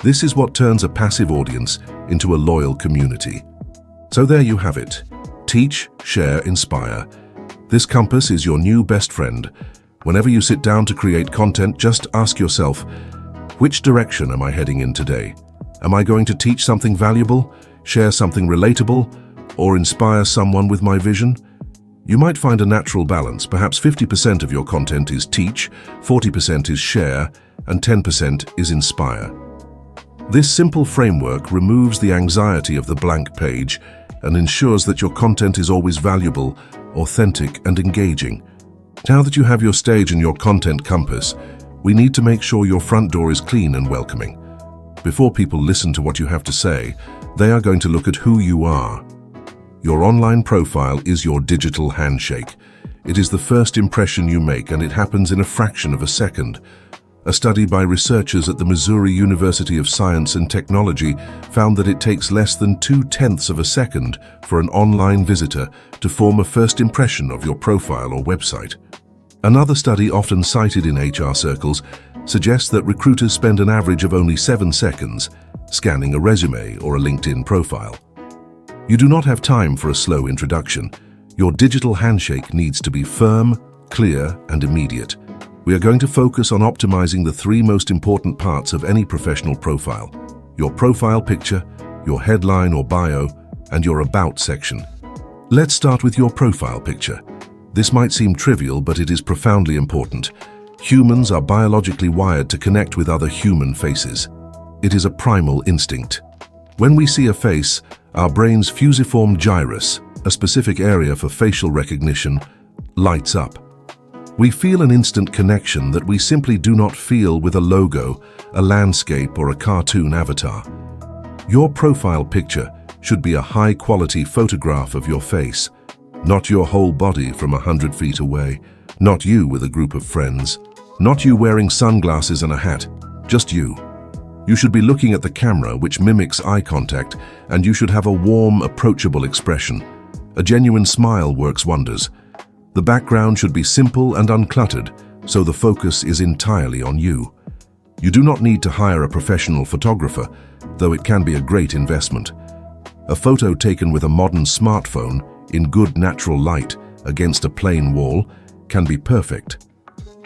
This is what turns a passive audience into a loyal community. So there you have it. Teach, share, inspire. This compass is your new best friend. Whenever you sit down to create content, just ask yourself, which direction am I heading in today? Am I going to teach something valuable, share something relatable, or inspire someone with my vision? You might find a natural balance. Perhaps 50% of your content is teach, 40% is share, and 10% is inspire. This simple framework removes the anxiety of the blank page and ensures that your content is always valuable, authentic, and engaging. Now that you have your stage and your content compass, we need to make sure your front door is clean and welcoming. Before people listen to what you have to say, they are going to look at who you are. Your online profile is your digital handshake. It is the first impression you make, and it happens in a fraction of a second. A study by researchers at the Missouri University of Science and Technology found that it takes less than 0.2 of a second for an online visitor to form a first impression of your profile or website. Another study often cited in HR circles suggests that recruiters spend an average of only 7 seconds scanning a resume or a LinkedIn profile. You do not have time for a slow introduction. Your digital handshake needs to be firm, clear, and immediate. We are going to focus on optimizing the 3 most important parts of any professional profile: your profile picture, your headline or bio, and your about section. Let's start with your profile picture. This might seem trivial, but it is profoundly important. Humans are biologically wired to connect with other human faces. It is a primal instinct. When we see a face, our brain's fusiform gyrus, a specific area for facial recognition, lights up. We feel an instant connection that we simply do not feel with a logo, a landscape, or a cartoon avatar. Your profile picture should be a high-quality photograph of your face, not your whole body from 100 feet away, not you with a group of friends, not you wearing sunglasses and a hat, just you. You should be looking at the camera, which mimics eye contact, and you should have a warm, approachable expression. A genuine smile works wonders. The background should be simple and uncluttered, so the focus is entirely on you. You do not need to hire a professional photographer, though it can be a great investment. A photo taken with a modern smartphone in good natural light against a plain wall can be perfect.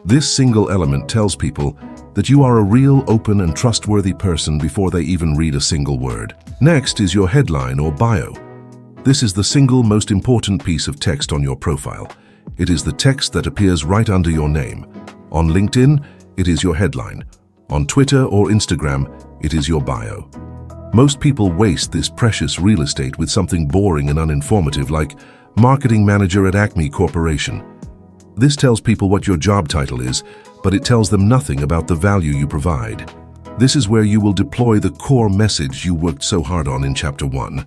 This single element tells people that you are a real, open, and trustworthy person before they even read a single word. Next is your headline or bio. This is the single most important piece of text on your profile. It is the text that appears right under your name. On LinkedIn, it is your headline. On Twitter or Instagram, it is your bio. Most people waste this precious real estate with something boring and uninformative like, marketing manager at Acme Corporation. This tells people what your job title is, but it tells them nothing about the value you provide. This is where you will deploy the core message you worked so hard on in Chapter 1.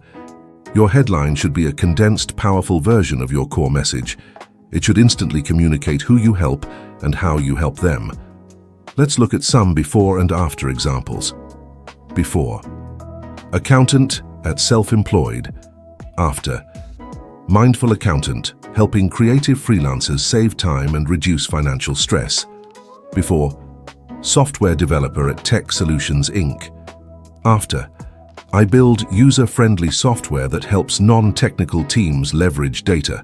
Your headline should be a condensed, powerful version of your core message. It should instantly communicate who you help and how you help them. Let's look at some before and after examples. Before: accountant at self-employed. After: mindful accountant, helping creative freelancers save time and reduce financial stress. Before: software developer at Tech Solutions Inc. After: I build user-friendly software that helps non-technical teams leverage data.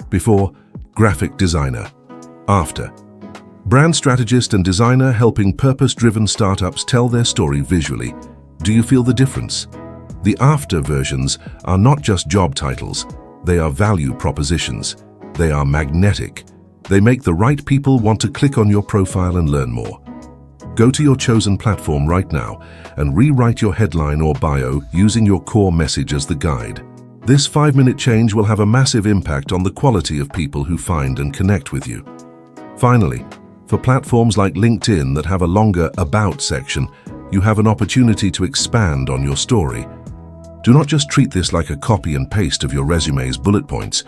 Before: graphic designer. After: brand strategist and designer helping purpose-driven startups tell their story visually. Do you feel the difference? The after versions are not just job titles, they are value propositions. They are magnetic. They make the right people want to click on your profile and learn more. Go to your chosen platform right now and rewrite your headline or bio using your core message as the guide. This 5-minute change will have a massive impact on the quality of people who find and connect with you. Finally, for platforms like LinkedIn that have a longer About section, you have an opportunity to expand on your story. Do not just treat this like a copy and paste of your resume's bullet points.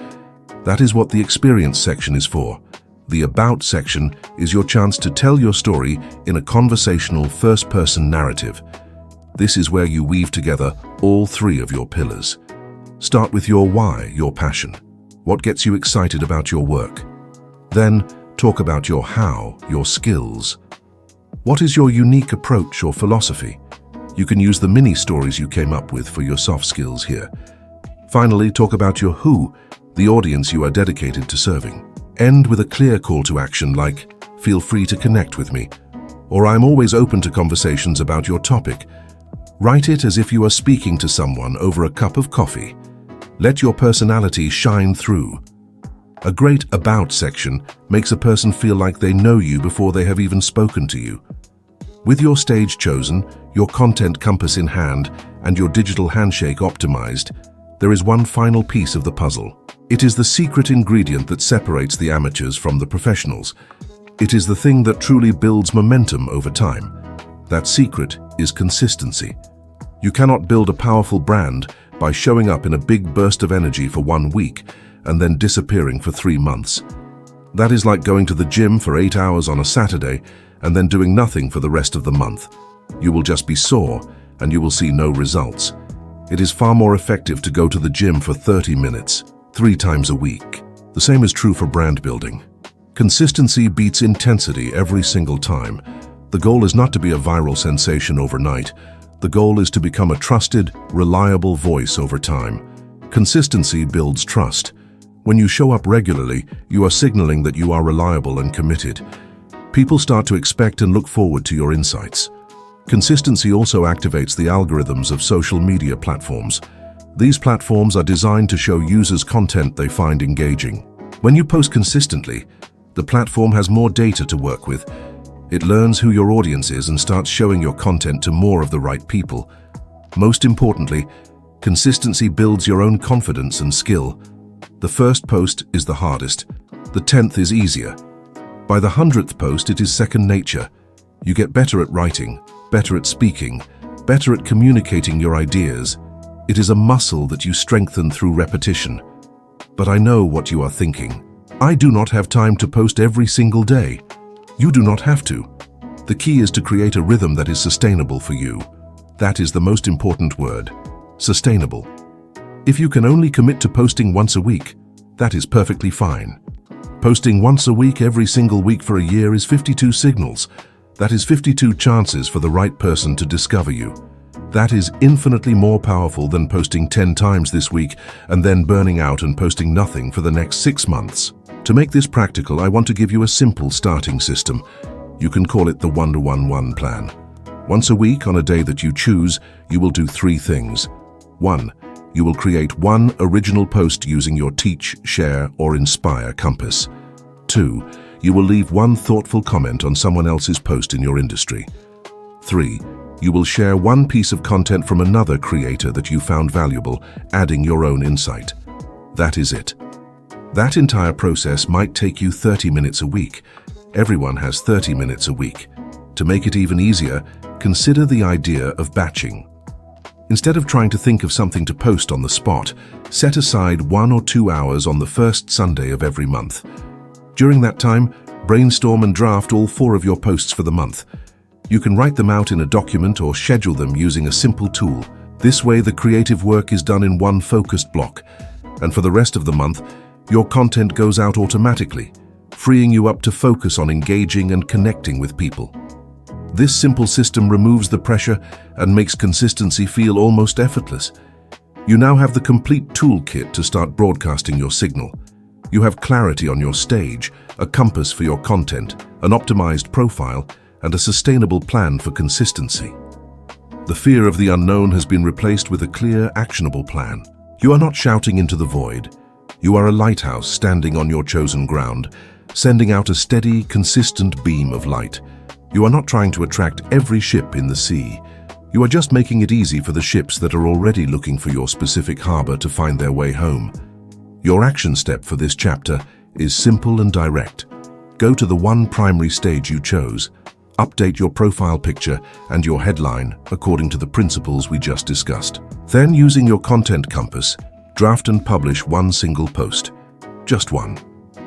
That is what the Experience section is for. The About section is your chance to tell your story in a conversational first-person narrative. This is where you weave together all 3 of your pillars. Start with your why, your passion. What gets you excited about your work? Then, talk about your how, your skills. What is your unique approach or philosophy? You can use the mini stories you came up with for your soft skills here. Finally, talk about your who, the audience you are dedicated to serving. End with a clear call to action like, feel free to connect with me, or I'm always open to conversations about your topic. Write it as if you are speaking to someone over a cup of coffee. Let your personality shine through. A great About section makes a person feel like they know you before they have even spoken to you. With your stage chosen, your content compass in hand, and your digital handshake optimized, there is one final piece of the puzzle. It is the secret ingredient that separates the amateurs from the professionals. It is the thing that truly builds momentum over time. That secret is consistency. You cannot build a powerful brand by showing up in a big burst of energy for 1 week and then disappearing for 3 months. That is like going to the gym for 8 hours on a Saturday and then doing nothing for the rest of the month. You will just be sore and you will see no results. It is far more effective to go to the gym for 30 minutes, 3 times a week. The same is true for brand building. Consistency beats intensity every single time. The goal is not to be a viral sensation overnight. The goal is to become a trusted, reliable voice over time. Consistency builds trust. When you show up regularly, you are signaling that you are reliable and committed. People start to expect and look forward to your insights. Consistency also activates the algorithms of social media platforms. These platforms are designed to show users content they find engaging. When you post consistently, the platform has more data to work with. It learns who your audience is and starts showing your content to more of the right people. Most importantly, consistency builds your own confidence and skill. The first post is the hardest. The 10th is easier. By the 100th post, it is second nature. You get better at writing, better at speaking, better at communicating your ideas. It is a muscle that you strengthen through repetition. But I know what you are thinking. I do not have time to post every single day. You do not have to. The key is to create a rhythm that is sustainable for you. That is the most important word. Sustainable. If you can only commit to posting once a week, that is perfectly fine. Posting once a week every single week for a year is 52 signals. That is 52 chances for the right person to discover you. That is infinitely more powerful than posting 10 times this week and then burning out and posting nothing for the next 6 months. To make this practical, I want to give you a simple starting system. You can call it the 1-1-1 plan. Once a week, on a day that you choose, you will do 3 things. 1. You will create 1 original post using your teach, share, or inspire compass. 2. You will leave 1 thoughtful comment on someone else's post in your industry. 3. You will share 1 piece of content from another creator that you found valuable, adding your own insight. That is it. That entire process might take you 30 minutes a week. Everyone has 30 minutes a week. To make it even easier, consider the idea of batching. Instead of trying to think of something to post on the spot, set aside 1 or 2 hours on the first Sunday of every month. During that time, brainstorm and draft all 4 of your posts for the month. You can write them out in a document or schedule them using a simple tool. This way, the creative work is done in one focused block, and for the rest of the month, your content goes out automatically, freeing you up to focus on engaging and connecting with people. This simple system removes the pressure and makes consistency feel almost effortless. You now have the complete toolkit to start broadcasting your signal. You have clarity on your stage, a compass for your content, an optimized profile, and a sustainable plan for consistency. The fear of the unknown has been replaced with a clear, actionable plan. You are not shouting into the void. You are a lighthouse standing on your chosen ground, sending out a steady, consistent beam of light. You are not trying to attract every ship in the sea. You are just making it easy for the ships that are already looking for your specific harbor to find their way home. Your action step for this chapter is simple and direct. Go to the one primary stage you chose. Update your profile picture and your headline according to the principles we just discussed. Then, using your content compass, draft and publish one single post. Just one.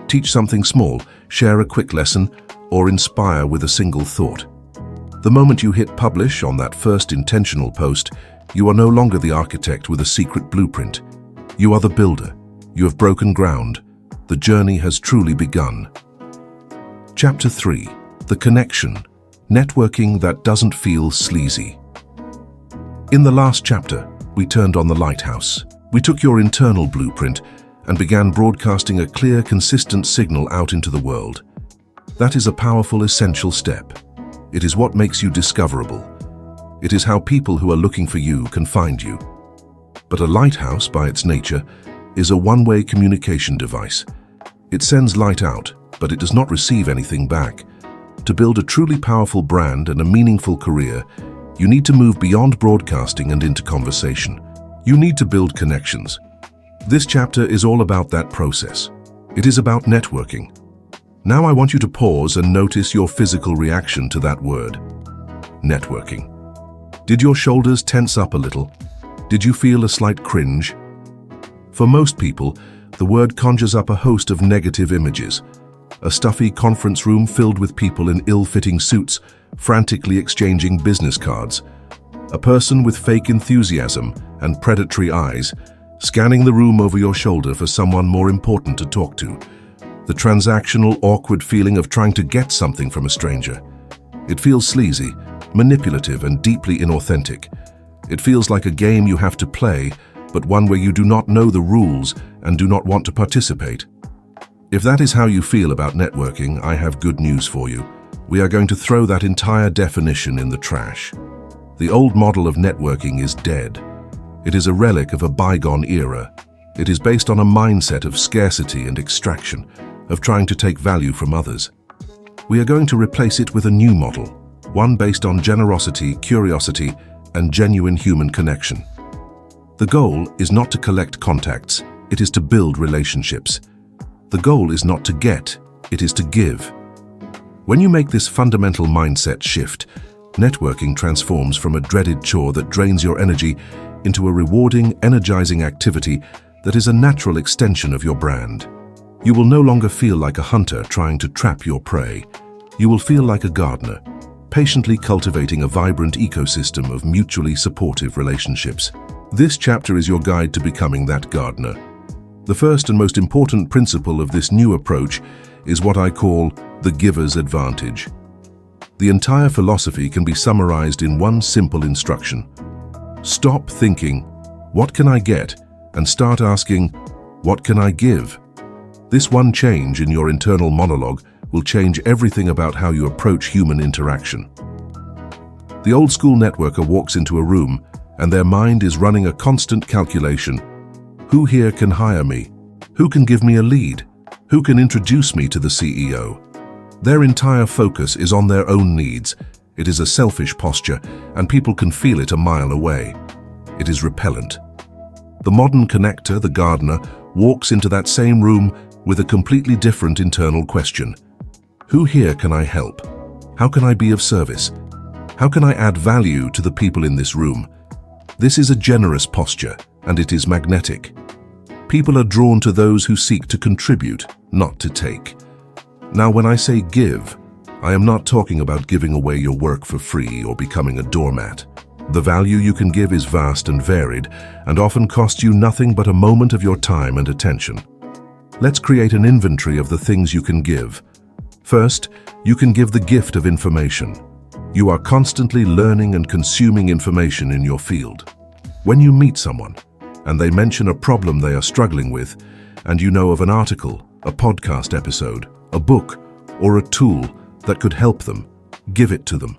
Teach something small, share a quick lesson, or inspire with a single thought. The moment you hit publish on that first intentional post, you are no longer the architect with a secret blueprint. You are the builder. You have broken ground. The journey has truly begun. Chapter 3. The Connection. Networking that doesn't feel sleazy. In the last chapter, we turned on the lighthouse. We took your internal blueprint and began broadcasting a clear, consistent signal out into the world. That is a powerful, essential step. It is what makes you discoverable. It is how people who are looking for you can find you. But a lighthouse, by its nature, is a one-way communication device. It sends light out, but it does not receive anything back. To build a truly powerful brand and a meaningful career, you need to move beyond broadcasting and into conversation. You need to build connections. This chapter is all about that process. It is about networking. Now I want you to pause and notice your physical reaction to that word. Networking. Did your shoulders tense up a little? Did you feel a slight cringe? For most people, the word conjures up a host of negative images. A stuffy conference room filled with people in ill-fitting suits, frantically exchanging business cards. A person with fake enthusiasm and predatory eyes, scanning the room over your shoulder for someone more important to talk to. The transactional, awkward feeling of trying to get something from a stranger. It feels sleazy, manipulative, and deeply inauthentic. It feels like a game you have to play, but one where you do not know the rules and do not want to participate. If that is how you feel about networking, I have good news for you. We are going to throw that entire definition in the trash. The old model of networking is dead. It is a relic of a bygone era. It is based on a mindset of scarcity and extraction, of trying to take value from others. We are going to replace it with a new model, one based on generosity, curiosity, and genuine human connection. The goal is not to collect contacts, it is to build relationships. The goal is not to get, it is to give. When you make this fundamental mindset shift, networking transforms from a dreaded chore that drains your energy into a rewarding, energizing activity that is a natural extension of your brand. You will no longer feel like a hunter trying to trap your prey. You will feel like a gardener, patiently cultivating a vibrant ecosystem of mutually supportive relationships. This chapter is your guide to becoming that gardener. The first and most important principle of this new approach is what I call the giver's advantage. The entire philosophy can be summarized in one simple instruction. Stop thinking, "What can I get?" and start asking, "What can I give?" This one change in your internal monologue will change everything about how you approach human interaction. The old-school networker walks into a room and their mind is running a constant calculation. Who here can hire me? Who can give me a lead? Who can introduce me to the CEO? Their entire focus is on their own needs. It is a selfish posture, and people can feel it a mile away. It is repellent. The modern connector, the gardener, walks into that same room with a completely different internal question. Who here can I help? How can I be of service? How can I add value to the people in this room? This is a generous posture, and it is magnetic. People are drawn to those who seek to contribute, not to take. Now, when I say give, I am not talking about giving away your work for free or becoming a doormat. The value you can give is vast and varied, and often costs you nothing but a moment of your time and attention. Let's create an inventory of the things you can give. First, you can give the gift of information. You are constantly learning and consuming information in your field. When you meet someone, and they mention a problem they are struggling with, and you know of an article, a podcast episode, a book, or a tool that could help them, give it to them.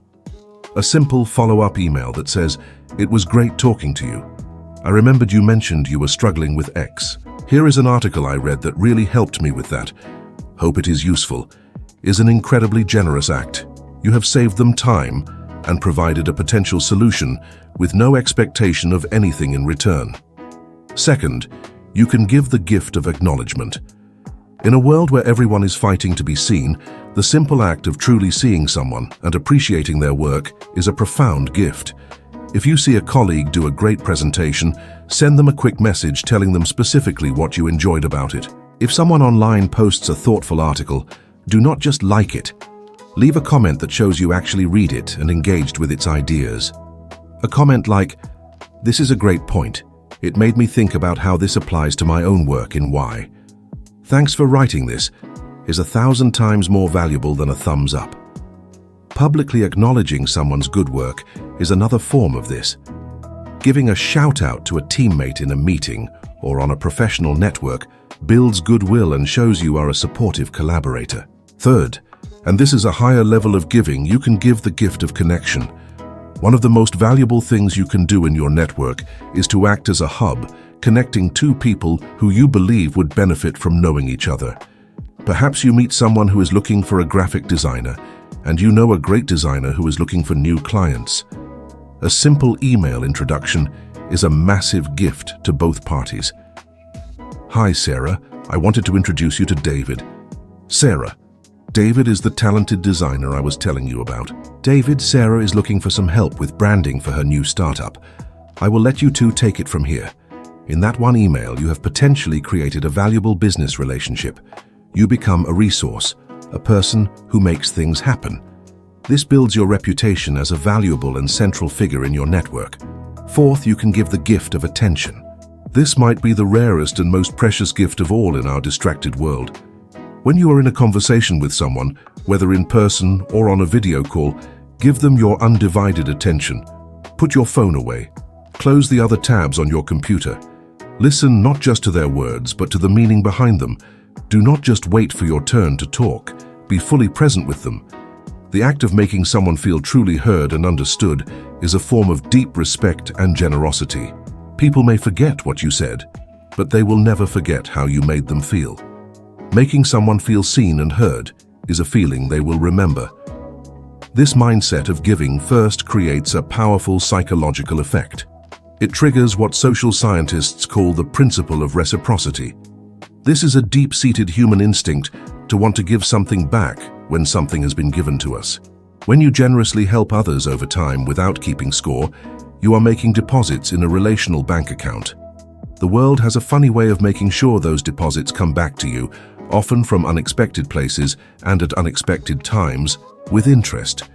A simple follow-up email that says, "It was great talking to you. I remembered you mentioned you were struggling with X. Here is an article I read that really helped me with that. Hope it is useful," is an incredibly generous act. You have saved them time and provided a potential solution with no expectation of anything in return. Second, you can give the gift of acknowledgement. In a world where everyone is fighting to be seen, the simple act of truly seeing someone and appreciating their work is a profound gift. If you see a colleague do a great presentation, send them a quick message telling them specifically what you enjoyed about it. If someone online posts a thoughtful article, do not just like it. Leave a comment that shows you actually read it and engaged with its ideas. A comment like, "This is a great point. It made me think about how this applies to my own work in Y. Thanks for writing this," is 1,000 times more valuable than a thumbs up. Publicly acknowledging someone's good work is another form of this. Giving a shout-out to a teammate in a meeting or on a professional network builds goodwill and shows you are a supportive collaborator. Third, and this is a higher level of giving, you can give the gift of connection. One of the most valuable things you can do in your network is to act as a hub, connecting two people who you believe would benefit from knowing each other. Perhaps you meet someone who is looking for a graphic designer, and you know a great designer who is looking for new clients. A simple email introduction is a massive gift to both parties. "Hi, Sarah. I wanted to introduce you to David." Sarah, David is the talented designer I was telling you about. David, Sarah is looking for some help with branding for her new startup. I will let you two take it from here. In that one email, you have potentially created a valuable business relationship. You become a resource, a person who makes things happen. This builds your reputation as a valuable and central figure in your network. Fourth, you can give the gift of attention. This might be the rarest and most precious gift of all in our distracted world. When you are in a conversation with someone, whether in person or on a video call, give them your undivided attention. Put your phone away. Close the other tabs on your computer. Listen not just to their words, but to the meaning behind them. Do not just wait for your turn to talk. Be fully present with them. The act of making someone feel truly heard and understood is a form of deep respect and generosity. People may forget what you said, but they will never forget how you made them feel. Making someone feel seen and heard is a feeling they will remember. This mindset of giving first creates a powerful psychological effect. It triggers what social scientists call the principle of reciprocity. This is a deep-seated human instinct to want to give something back when something has been given to us. When you generously help others over time without keeping score, you are making deposits in a relational bank account. The world has a funny way of making sure those deposits come back to you, often from unexpected places and at unexpected times, with interest.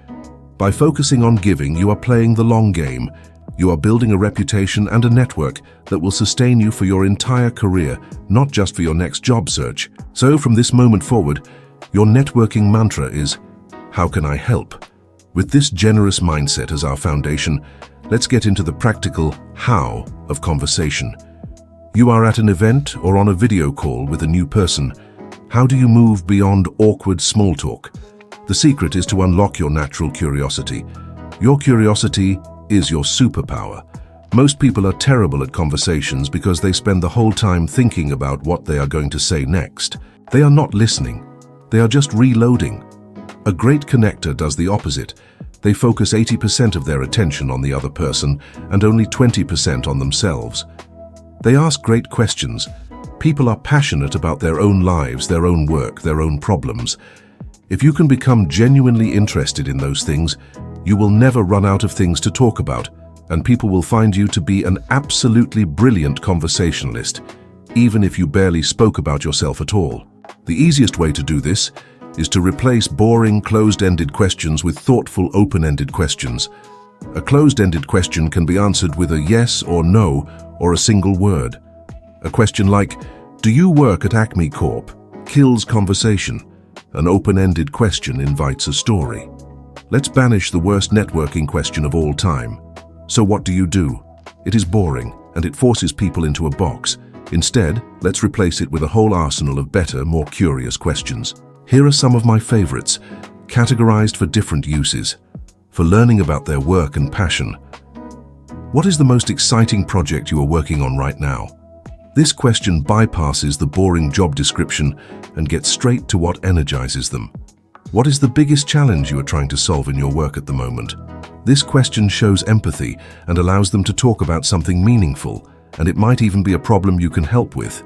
By focusing on giving, you are playing the long game. You are building a reputation and a network that will sustain you for your entire career, not just for your next job search. So from this moment forward, your networking mantra is, "How can I help?" With this generous mindset as our foundation, let's get into the practical how of conversation. You are at an event or on a video call with a new person. How do you move beyond awkward small talk? The secret is to unlock your natural curiosity. Your curiosity is your superpower. Most people are terrible at conversations because they spend the whole time thinking about what they are going to say next. They are not listening. They are just reloading. A great connector does the opposite. They focus 80% of their attention on the other person and only 20% on themselves. They ask great questions. People are passionate about their own lives, their own work, their own problems. If you can become genuinely interested in those things, you will never run out of things to talk about, and people will find you to be an absolutely brilliant conversationalist, even if you barely spoke about yourself at all. The easiest way to do this is to replace boring, closed-ended questions with thoughtful, open-ended questions. A closed-ended question can be answered with a yes or no or a single word. A question like, "Do you work at Acme Corp?" kills conversation. An open-ended question invites a story. Let's banish the worst networking question of all time. So what do you do? It is boring, and it forces people into a box. Instead, let's replace it with a whole arsenal of better, more curious questions. Here are some of my favorites, categorized for different uses. For learning about their work and passion. What is the most exciting project you are working on right now? This question bypasses the boring job description and gets straight to what energizes them. What is the biggest challenge you are trying to solve in your work at the moment? This question shows empathy and allows them to talk about something meaningful, and it might even be a problem you can help with.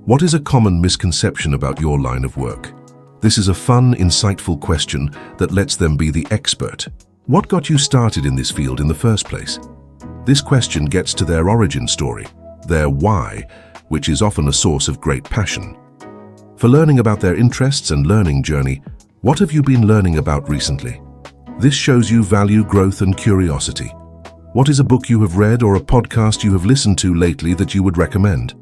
What is a common misconception about your line of work? This is a fun, insightful question that lets them be the expert. What got you started in this field in the first place? This question gets to their origin story, their why, which is often a source of great passion. For learning about their interests and learning journey, what have you been learning about recently? This shows you value, growth, and curiosity. What is a book you have read or a podcast you have listened to lately that you would recommend?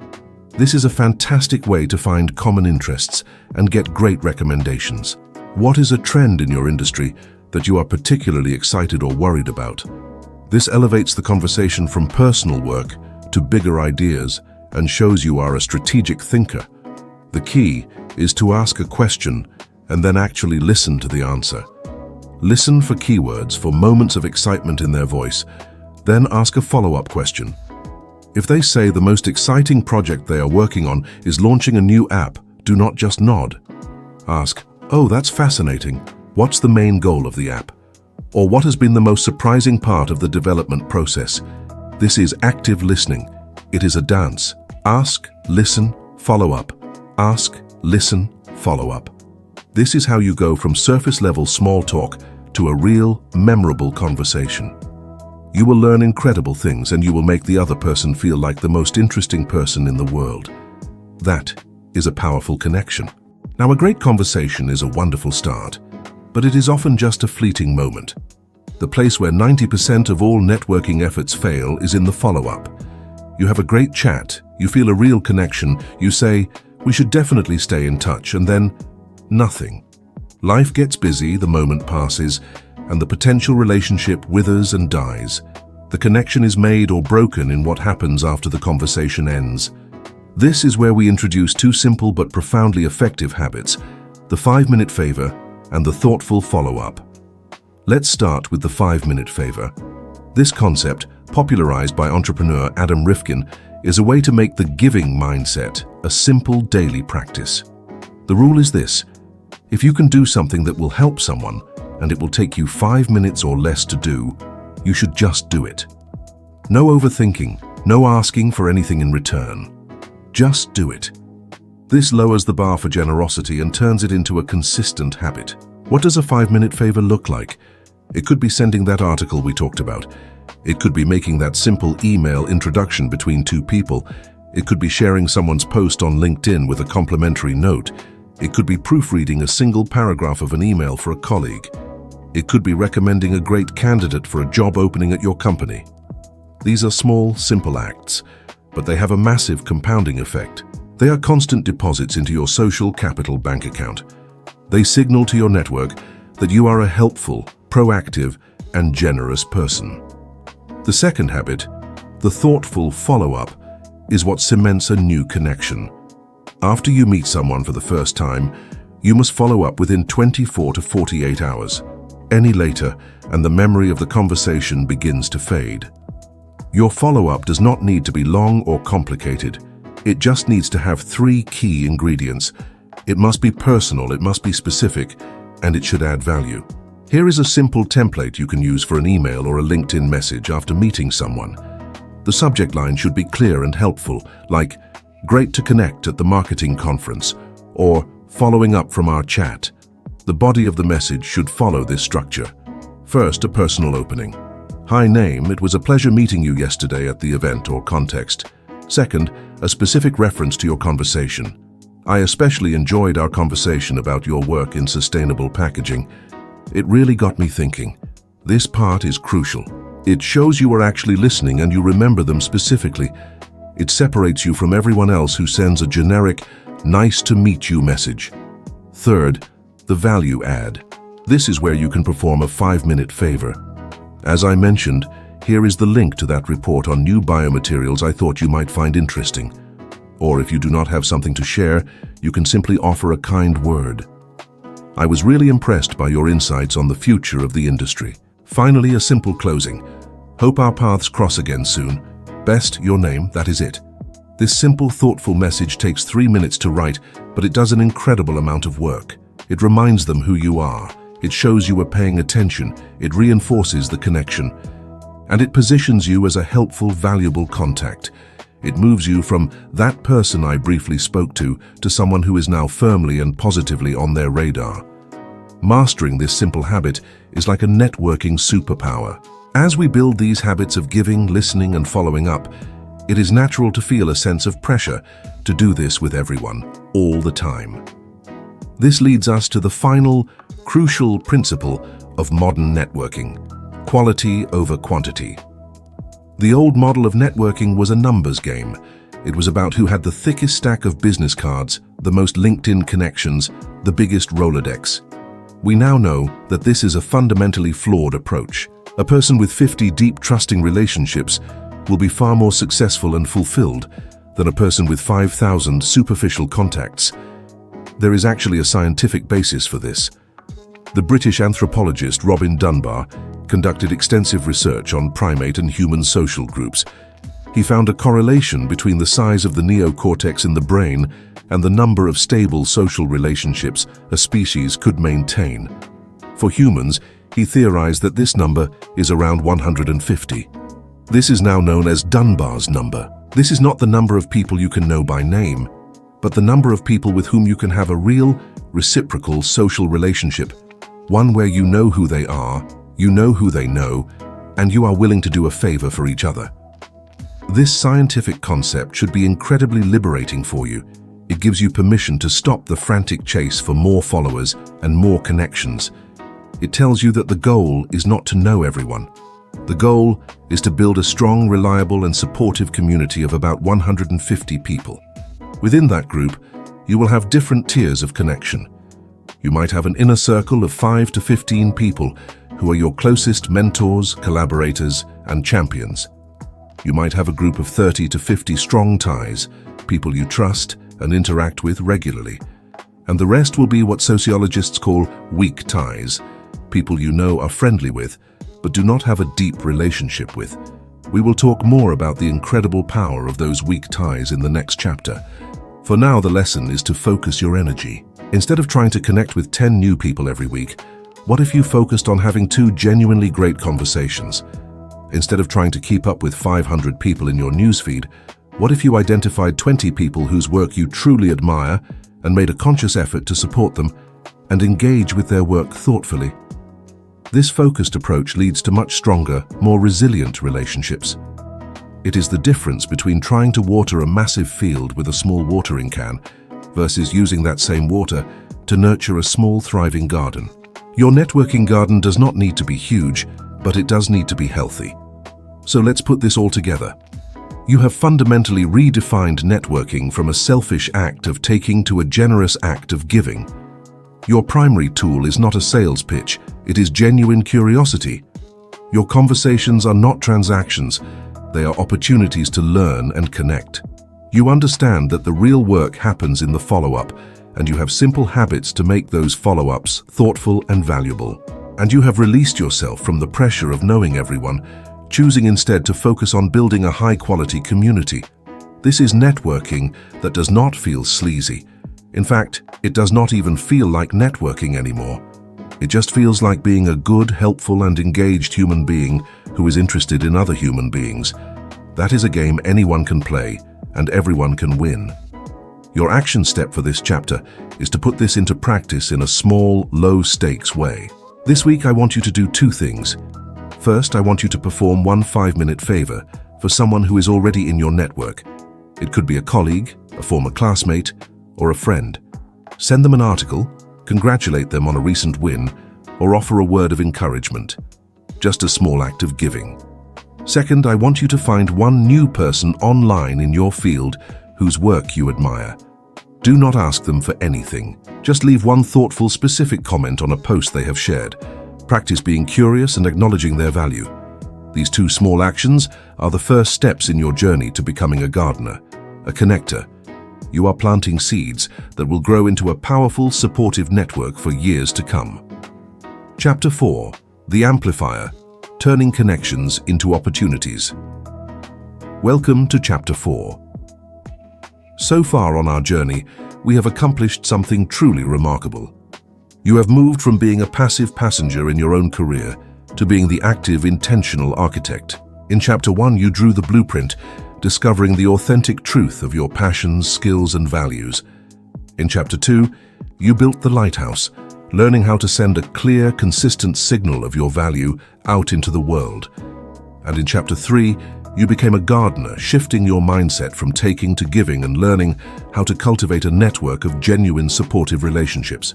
This is a fantastic way to find common interests and get great recommendations. What is a trend in your industry that you are particularly excited or worried about? This elevates the conversation from personal work to bigger ideas and shows you are a strategic thinker. The key is to ask a question and then actually listen to the answer. Listen for keywords, for moments of excitement in their voice, then ask a follow-up question. If they say the most exciting project they are working on is launching a new app, do not just nod. Ask, "Oh, that's fascinating. What's the main goal of the app?" Or what has been the most surprising part of the development process? This is active listening. It is a dance. Ask, listen, follow up. Ask, listen, follow up. This is how you go from surface-level small talk to a real, memorable conversation. You will learn incredible things and you will make the other person feel like the most interesting person in the world. That is a powerful connection. Now, a great conversation is a wonderful start, but it is often just a fleeting moment. The place where 90% of all networking efforts fail is in the follow-up. You have a great chat, you feel a real connection, you say, "We should definitely stay in touch," and then nothing. Life gets busy, the moment passes, and the potential relationship withers and dies. The connection is made or broken in what happens after the conversation ends. This is where we introduce two simple but profoundly effective habits, the 5-minute favor and the thoughtful follow-up. Let's start with the 5-minute favor. This concept, popularized by entrepreneur Adam Rifkin, is a way to make the giving mindset a simple daily practice. The rule is this: if you can do something that will help someone, and it will take you 5 minutes or less to do, you should just do it. No overthinking, no asking for anything in return. Just do it. This lowers the bar for generosity and turns it into a consistent habit. What does a 5-minute favor look like? It could be sending that article we talked about. It could be making that simple email introduction between two people. It could be sharing someone's post on LinkedIn with a complimentary note. It could be proofreading a single paragraph of an email for a colleague. It could be recommending a great candidate for a job opening at your company. These are small, simple acts, but they have a massive compounding effect. They are constant deposits into your social capital bank account. They signal to your network that you are a helpful, proactive, and generous person. The second habit, the thoughtful follow-up, is what cements a new connection. After you meet someone for the first time, you must follow up within 24 to 48 hours. Any later, and the memory of the conversation begins to fade. Your follow-up does not need to be long or complicated. It just needs to have 3 key ingredients. It must be personal, it must be specific, and it should add value. Here is a simple template you can use for an email or a LinkedIn message after meeting someone. The subject line should be clear and helpful, like, Great to connect at the marketing conference, or following up from our chat. The body of the message should follow this structure. First, a personal opening. Hi name, it was a pleasure meeting you yesterday at the event or context. Second, a specific reference to your conversation. I especially enjoyed our conversation about your work in sustainable packaging. It really got me thinking. This part is crucial. It shows you are actually listening and you remember them specifically. It separates you from everyone else who sends a generic, nice to meet you message. Third, the value add. This is where you can perform a 5-minute favor. As I mentioned, here is the link to that report on new biomaterials I thought you might find interesting. Or if you do not have something to share, you can simply offer a kind word. I was really impressed by your insights on the future of the industry. Finally, a simple closing. Hope our paths cross again soon. Best, your name, that is it. This simple, thoughtful message takes 3 minutes to write, but it does an incredible amount of work. It reminds them who you are. It shows you are paying attention. It reinforces the connection. And it positions you as a helpful, valuable contact. It moves you from that person I briefly spoke to someone who is now firmly and positively on their radar. Mastering this simple habit is like a networking superpower. As we build these habits of giving, listening, and following up, it is natural to feel a sense of pressure to do this with everyone, all the time. This leads us to the final, crucial principle of modern networking: quality over quantity. The old model of networking was a numbers game. It was about who had the thickest stack of business cards, the most LinkedIn connections, the biggest Rolodex. We now know that this is a fundamentally flawed approach. A person with 50 deep, trusting relationships will be far more successful and fulfilled than a person with 5,000 superficial contacts. There is actually a scientific basis for this. The British anthropologist Robin Dunbar conducted extensive research on primate and human social groups. He found a correlation between the size of the neocortex in the brain and the number of stable social relationships a species could maintain. For humans, he theorized that this number is around 150. This is now known as Dunbar's number. This is not the number of people you can know by name, but the number of people with whom you can have a real, reciprocal social relationship, one where you know who they are, you know who they know, and you are willing to do a favor for each other. This scientific concept should be incredibly liberating for you. It gives you permission to stop the frantic chase for more followers and more connections. It tells you that the goal is not to know everyone. The goal is to build a strong, reliable, and supportive community of about 150 people. Within that group, you will have different tiers of connection. You might have an inner circle of 5 to 15 people who are your closest mentors, collaborators, and champions. You might have a group of 30 to 50 strong ties, people you trust and interact with regularly. And the rest will be what sociologists call weak ties, people you know are friendly with, but do not have a deep relationship with. We will talk more about the incredible power of those weak ties in the next chapter. For now, the lesson is to focus your energy. Instead of trying to connect with 10 new people every week, what if you focused on having 2 genuinely great conversations? Instead of trying to keep up with 500 people in your newsfeed, what if you identified 20 people whose work you truly admire and made a conscious effort to support them and engage with their work thoughtfully? This focused approach leads to much stronger, more resilient relationships. It is the difference between trying to water a massive field with a small watering can versus using that same water to nurture a small, thriving garden. Your networking garden does not need to be huge, but it does need to be healthy. So let's put this all together. You have fundamentally redefined networking from a selfish act of taking to a generous act of giving. Your primary tool is not a sales pitch, it is genuine curiosity. Your conversations are not transactions, they are opportunities to learn and connect. You understand that the real work happens in the follow-up, and you have simple habits to make those follow-ups thoughtful and valuable. And you have released yourself from the pressure of knowing everyone, choosing instead to focus on building a high-quality community. This is networking that does not feel sleazy. In fact, it does not even feel like networking anymore. It just feels like being a good, helpful, and engaged human being who is interested in other human beings. That is a game anyone can play, and everyone can win. Your action step for this chapter is to put this into practice in a small, low-stakes way. This week, I want you to do two things. First, I want you to perform one 5-minute favor for someone who is already in your network. It could be a colleague, a former classmate, or a friend. Send them an article, congratulate them on a recent win, or offer a word of encouragement. Just a small act of giving. Second, I want you to find one new person online in your field whose work you admire. Do not ask them for anything. Just leave one thoughtful, specific comment on a post they have shared. Practice being curious and acknowledging their value. These two small actions are the first steps in your journey to becoming a gardener, a connector. You are planting seeds that will grow into a powerful, supportive network for years to come. Chapter 4. The Amplifier, Turning Connections into Opportunities. Welcome to Chapter 4. So far on our journey, we have accomplished something truly remarkable. You have moved from being a passive passenger in your own career to being the active, intentional architect. In Chapter 1, you drew the blueprint, discovering the authentic truth of your passions, skills, and values. In Chapter 2, you built the lighthouse, learning how to send a clear, consistent signal of your value out into the world. And in Chapter 3, you became a gardener, shifting your mindset from taking to giving and learning how to cultivate a network of genuine, supportive relationships.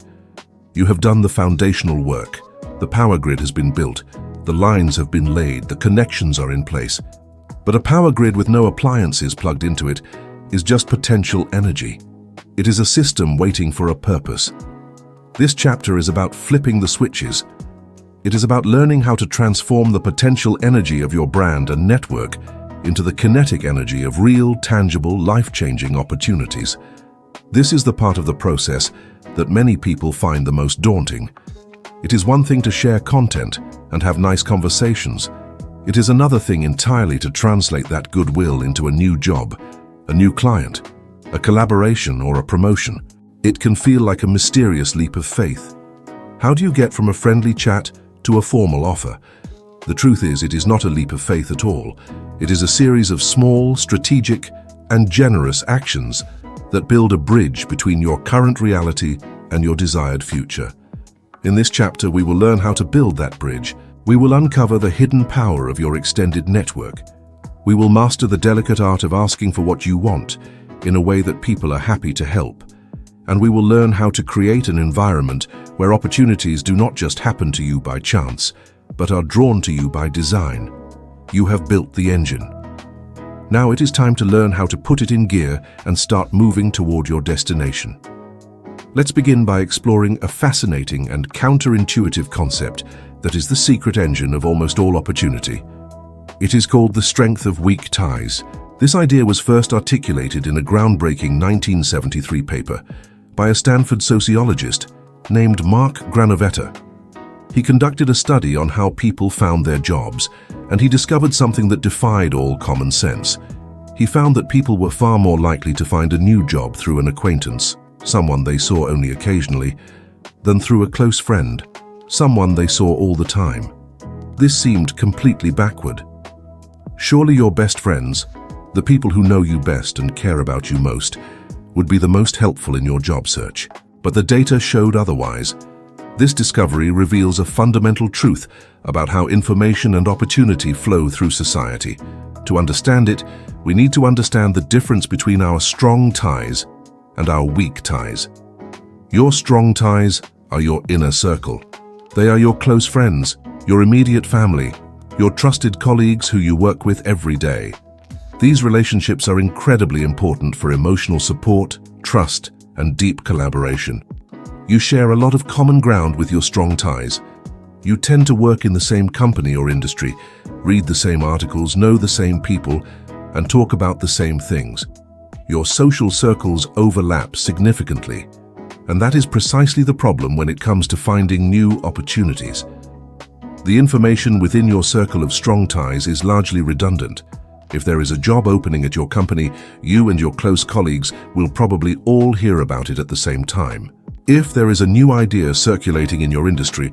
You have done the foundational work. The power grid has been built, the lines have been laid, the connections are in place. But a power grid with no appliances plugged into it is just potential energy. It is a system waiting for a purpose. This chapter is about flipping the switches. It is about learning how to transform the potential energy of your brand and network into the kinetic energy of real, tangible, life-changing opportunities. This is the part of the process that many people find the most daunting. It is one thing to share content and have nice conversations. It is another thing entirely to translate that goodwill into a new job, a new client, a collaboration, or a promotion. It can feel like a mysterious leap of faith. How do you get from a friendly chat to a formal offer? The truth is, it is not a leap of faith at all. It is a series of small, strategic, and generous actions that build a bridge between your current reality and your desired future. In this chapter, we will learn how to build that bridge. We will uncover the hidden power of your extended network. We will master the delicate art of asking for what you want in a way that people are happy to help. And we will learn how to create an environment where opportunities do not just happen to you by chance, but are drawn to you by design. You have built the engine. Now it is time to learn how to put it in gear and start moving toward your destination. Let's begin by exploring a fascinating and counterintuitive concept that is the secret engine of almost all opportunity. It is called the strength of weak ties. This idea was first articulated in a groundbreaking 1973 paper by a Stanford sociologist named Mark Granovetta. He conducted a study on how people found their jobs, and he discovered something that defied all common sense. He found that people were far more likely to find a new job through an acquaintance, someone they saw only occasionally, than through a close friend, someone they saw all the time. This seemed completely backward. Surely your best friends, the people who know you best and care about you most, would be the most helpful in your job search. But the data showed otherwise. This discovery reveals a fundamental truth about how information and opportunity flow through society. To understand it, we need to understand the difference between our strong ties and our weak ties. Your strong ties are your inner circle. They are your close friends, your immediate family, your trusted colleagues who you work with every day. These relationships are incredibly important for emotional support, trust, and deep collaboration. You share a lot of common ground with your strong ties. You tend to work in the same company or industry, read the same articles, know the same people, and talk about the same things. Your social circles overlap significantly, and that is precisely the problem when it comes to finding new opportunities. The information within your circle of strong ties is largely redundant. If there is a job opening at your company, you and your close colleagues will probably all hear about it at the same time. If there is a new idea circulating in your industry,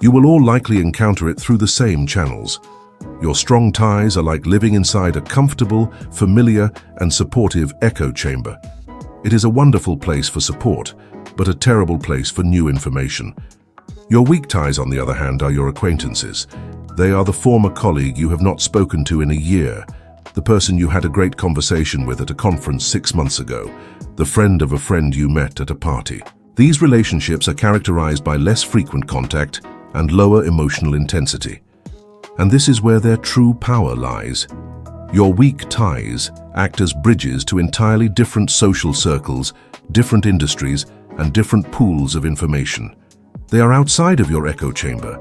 you will all likely encounter it through the same channels. Your strong ties are like living inside a comfortable, familiar, and supportive echo chamber. It is a wonderful place for support, but a terrible place for new information. Your weak ties, on the other hand, are your acquaintances. They are the former colleague you have not spoken to in a year, the person you had a great conversation with at a conference 6 months ago, the friend of a friend you met at a party. These relationships are characterized by less frequent contact and lower emotional intensity. And this is where their true power lies. Your weak ties act as bridges to entirely different social circles, different industries, and different pools of information. They are outside of your echo chamber.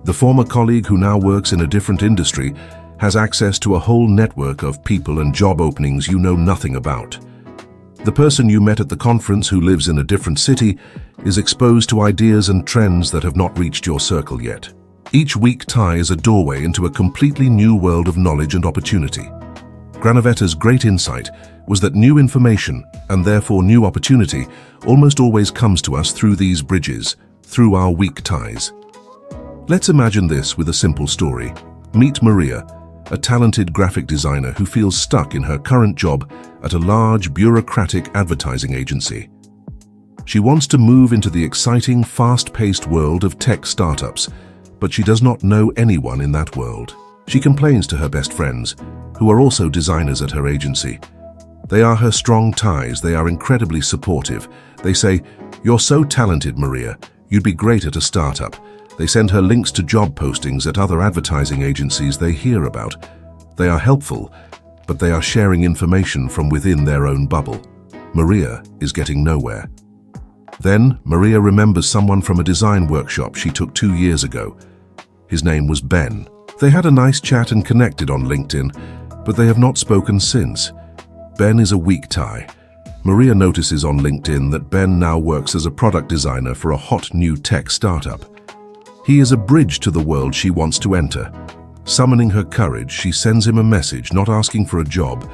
The former colleague who now works in a different industry has access to a whole network of people and job openings you know nothing about. The person you met at the conference who lives in a different city is exposed to ideas and trends that have not reached your circle yet. Each weak tie is a doorway into a completely new world of knowledge and opportunity. Granovetter's great insight was that new information, and therefore new opportunity, almost always comes to us through these bridges, through our weak ties. Let's imagine this with a simple story. Meet Maria, a talented graphic designer who feels stuck in her current job at a large bureaucratic advertising agency. She wants to move into the exciting, fast-paced world of tech startups, but she does not know anyone in that world. She complains to her best friends, who are also designers at her agency. They are her strong ties. They are incredibly supportive. They say, "You're so talented, Maria. You'd be great at a startup." They send her links to job postings at other advertising agencies they hear about. They are helpful, but they are sharing information from within their own bubble. Maria is getting nowhere. Then, Maria remembers someone from a design workshop she took 2 years ago. His name was Ben. They had a nice chat and connected on LinkedIn, but they have not spoken since. Ben is a weak tie. Maria notices on LinkedIn that Ben now works as a product designer for a hot new tech startup. He is a bridge to the world she wants to enter. Summoning her courage, she sends him a message, not asking for a job,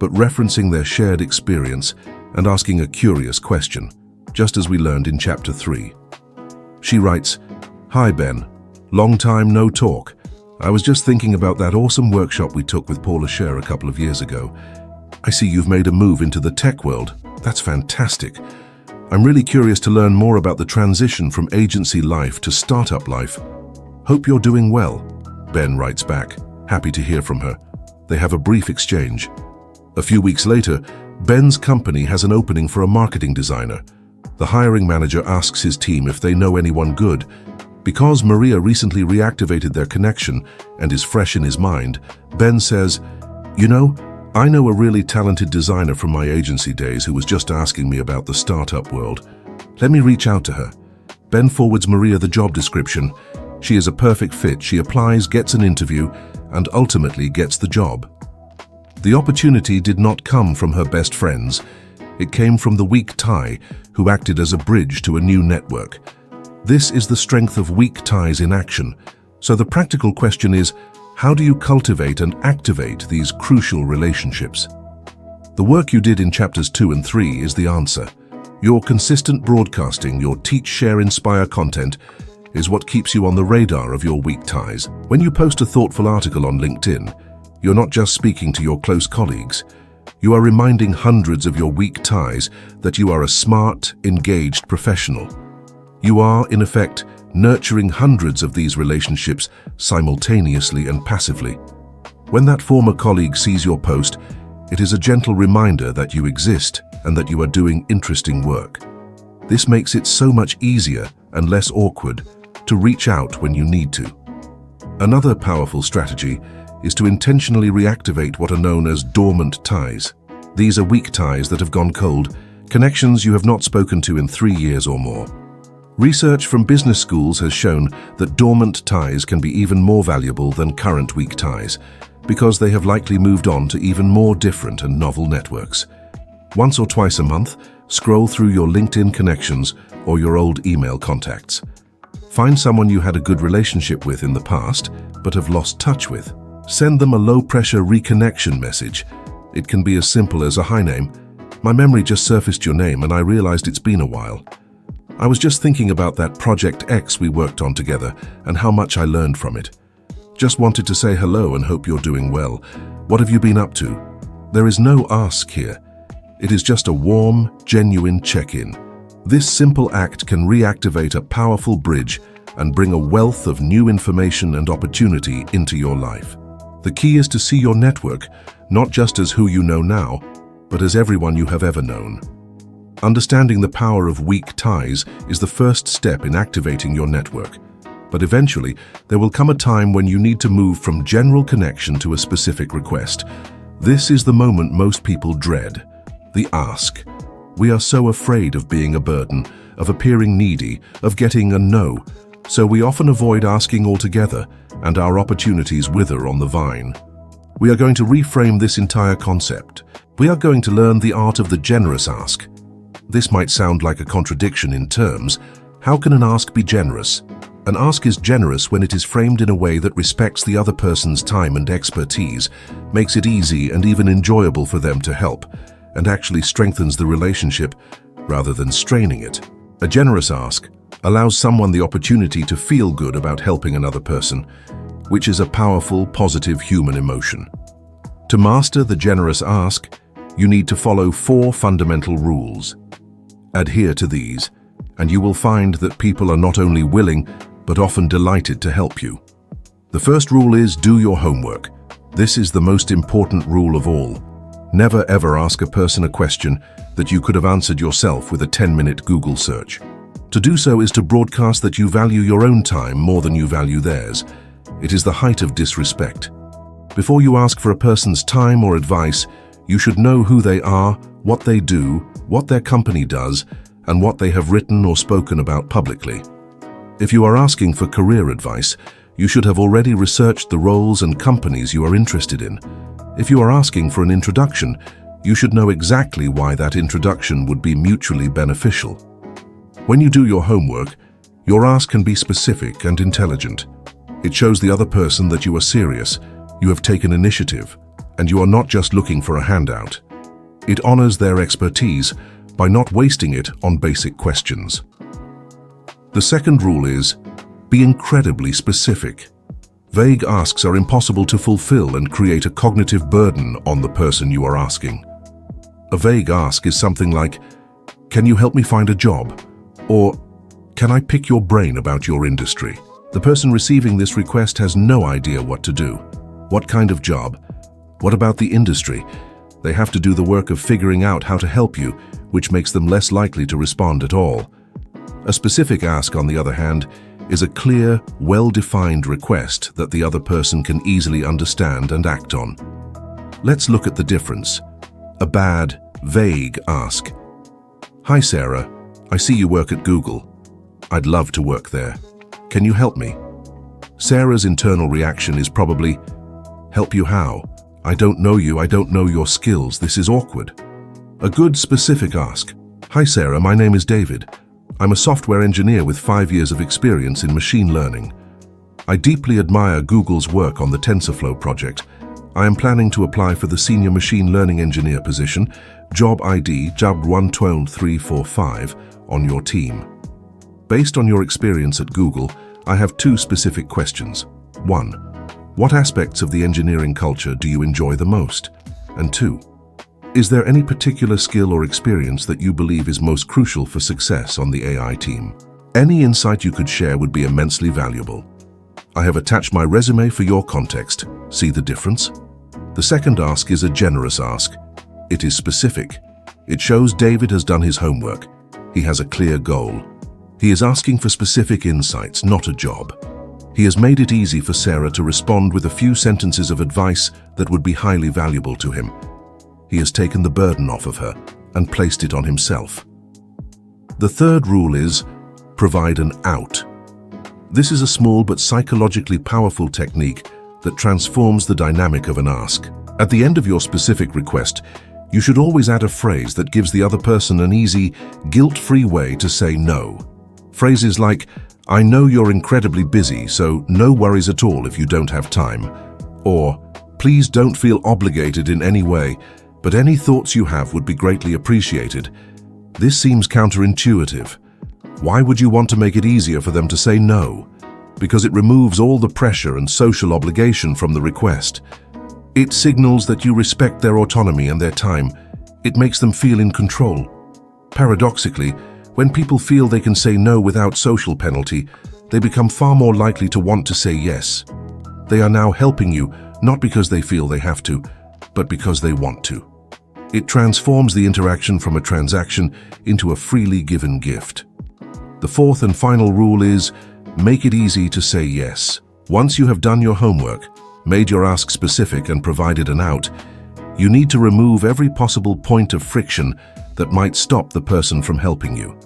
but referencing their shared experience and asking a curious question, just as we learned in Chapter 3. She writes, "Hi Ben, long time no talk. I was just thinking about that awesome workshop we took with Paula Scher a couple of years ago. I see you've made a move into the tech world. That's fantastic. I'm really curious to learn more about the transition from agency life to startup life. Hope you're doing well." Ben writes back, happy to hear from her. They have a brief exchange. A few weeks later, Ben's company has an opening for a marketing designer. The hiring manager asks his team if they know anyone good. Because Maria recently reactivated their connection and is fresh in his mind, Ben says, "You know, I know a really talented designer from my agency days who was just asking me about the startup world. Let me reach out to her." Ben forwards Maria the job description. She is a perfect fit. She applies, gets an interview, and ultimately gets the job. The opportunity did not come from her best friends. It came from the weak tie who acted as a bridge to a new network. This is the strength of weak ties in action. So the practical question is, how do you cultivate and activate these crucial relationships? The work you did in chapters 2 and 3 is the answer. Your consistent broadcasting, your teach, share, inspire content is what keeps you on the radar of your weak ties. When you post a thoughtful article on LinkedIn, you're not just speaking to your close colleagues. You are reminding hundreds of your weak ties that you are a smart, engaged professional. You are, in effect, nurturing hundreds of these relationships simultaneously and passively. When that former colleague sees your post, it is a gentle reminder that you exist and that you are doing interesting work. This makes it so much easier and less awkward to reach out when you need to. Another powerful strategy is to intentionally reactivate what are known as dormant ties. These are weak ties that have gone cold, connections you have not spoken to in 3 years or more. Research from business schools has shown that dormant ties can be even more valuable than current weak ties because they have likely moved on to even more different and novel networks. Once or twice a month, scroll through your LinkedIn connections or your old email contacts. Find someone you had a good relationship with in the past but have lost touch with. Send them a low-pressure reconnection message. It can be as simple as a "Hi name. My memory just surfaced your name and I realized it's been a while. I was just thinking about that Project X we worked on together and how much I learned from it. Just wanted to say hello and hope you're doing well. What have you been up to?" There is no ask here. It is just a warm, genuine check-in. This simple act can reactivate a powerful bridge and bring a wealth of new information and opportunity into your life. The key is to see your network not just as who you know now, but as everyone you have ever known. Understanding the power of weak ties is the first step in activating your network. But eventually, there will come a time when you need to move from general connection to a specific request. This is the moment most people dread, the ask. We are so afraid of being a burden, of appearing needy, of getting a no, so we often avoid asking altogether, and our opportunities wither on the vine. We are going to reframe this entire concept. We are going to learn the art of the generous ask. This might sound like a contradiction in terms. How can an ask be generous? An ask is generous when it is framed in a way that respects the other person's time and expertise, makes it easy and even enjoyable for them to help, and actually strengthens the relationship rather than straining it. A generous ask allows someone the opportunity to feel good about helping another person, which is a powerful, positive human emotion. To master the generous ask, you need to follow 4 fundamental rules. Adhere to these, and you will find that people are not only willing, but often delighted to help you. The first rule is do your homework. This is the most important rule of all. Never ever ask a person a question that you could have answered yourself with a 10-minute Google search. To do so is to broadcast that you value your own time more than you value theirs. It is the height of disrespect. Before you ask for a person's time or advice, you should know who they are, what they do, what their company does, and what they have written or spoken about publicly. If you are asking for career advice, you should have already researched the roles and companies you are interested in. If you are asking for an introduction, you should know exactly why that introduction would be mutually beneficial. When you do your homework, your ask can be specific and intelligent. It shows the other person that you are serious, you have taken initiative, and you are not just looking for a handout. It honors their expertise by not wasting it on basic questions. The second rule is, be incredibly specific. Vague asks are impossible to fulfill and create a cognitive burden on the person you are asking. A vague ask is something like, "Can you help me find a job?" Or, "Can I pick your brain about your industry?" The person receiving this request has no idea what to do. What kind of job? What about the industry? They have to do the work of figuring out how to help you, which makes them less likely to respond at all. A specific ask, on the other hand, is a clear, well-defined request that the other person can easily understand and act on. Let's look at the difference. A bad, vague ask. "Hi Sarah, I see you work at Google. I'd love to work there. Can you help me?" Sarah's internal reaction is probably, "Help you how? I don't know you, I don't know your skills, this is awkward." A good specific ask. "Hi Sarah, my name is David. I'm a software engineer with 5 years of experience in machine learning. I deeply admire Google's work on the TensorFlow project. I am planning to apply for the Senior Machine Learning Engineer position, job ID job 12345, on your team. Based on your experience at Google, I have 2 specific questions. 1. What aspects of the engineering culture do you enjoy the most? And 2. Is there any particular skill or experience that you believe is most crucial for success on the AI team? Any insight you could share would be immensely valuable. I have attached my resume for your context. See the difference? The second ask is a generous ask. It is specific. It shows David has done his homework. He has a clear goal. He is asking for specific insights, not a job. He has made it easy for Sarah to respond with a few sentences of advice that would be highly valuable to him. He has taken the burden off of her and placed it on himself. The third rule is, provide an out. This is a small but psychologically powerful technique that transforms the dynamic of an ask. At the end of your specific request, you should always add a phrase that gives the other person an easy, guilt-free way to say no. Phrases like, "I know you're incredibly busy, so no worries at all if you don't have time." Or, "Please don't feel obligated in any way, but any thoughts you have would be greatly appreciated." This seems counterintuitive. Why would you want to make it easier for them to say no? Because it removes all the pressure and social obligation from the request. It signals that you respect their autonomy and their time. It makes them feel in control. Paradoxically, when people feel they can say no without social penalty, they become far more likely to want to say yes. They are now helping you, not because they feel they have to, but because they want to. It transforms the interaction from a transaction into a freely given gift. The fourth and final rule is, make it easy to say yes. Once you have done your homework, made your ask specific and provided an out, you need to remove every possible point of friction that might stop the person from helping you.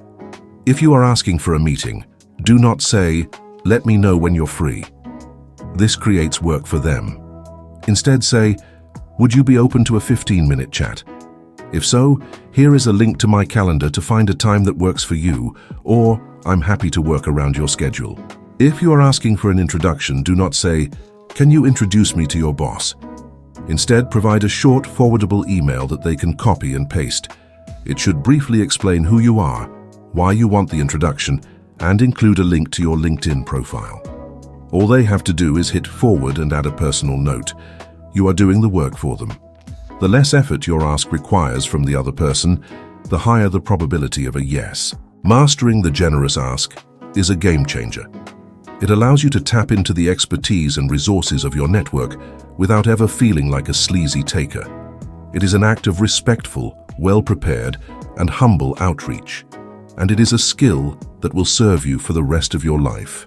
If you are asking for a meeting, do not say, "Let me know when you're free." This creates work for them. Instead say, "Would you be open to a 15-minute chat? If so, here is a link to my calendar to find a time that works for you," or "I'm happy to work around your schedule." If you are asking for an introduction, do not say, "Can you introduce me to your boss?" Instead, provide a short, forwardable email that they can copy and paste. It should briefly explain who you are, why you want the introduction, and include a link to your LinkedIn profile. All they have to do is hit forward and add a personal note. You are doing the work for them. The less effort your ask requires from the other person, the higher the probability of a yes. Mastering the generous ask is a game changer. It allows you to tap into the expertise and resources of your network without ever feeling like a sleazy taker. It is an act of respectful, well-prepared, and humble outreach. And it is a skill that will serve you for the rest of your life.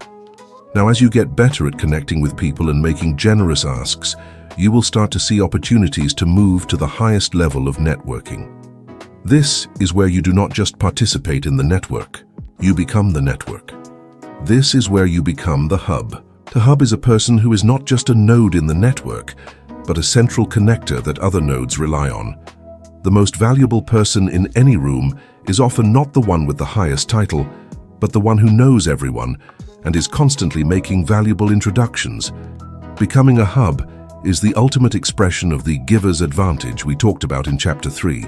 Now, as you get better at connecting with people and making generous asks, you will start to see opportunities to move to the highest level of networking. This is where you do not just participate in the network, you become the network. This is where you become the hub. The hub is a person who is not just a node in the network, but a central connector that other nodes rely on. The most valuable person in any room is often not the one with the highest title, but the one who knows everyone and is constantly making valuable introductions. Becoming a hub is the ultimate expression of the giver's advantage we talked about in Chapter 3.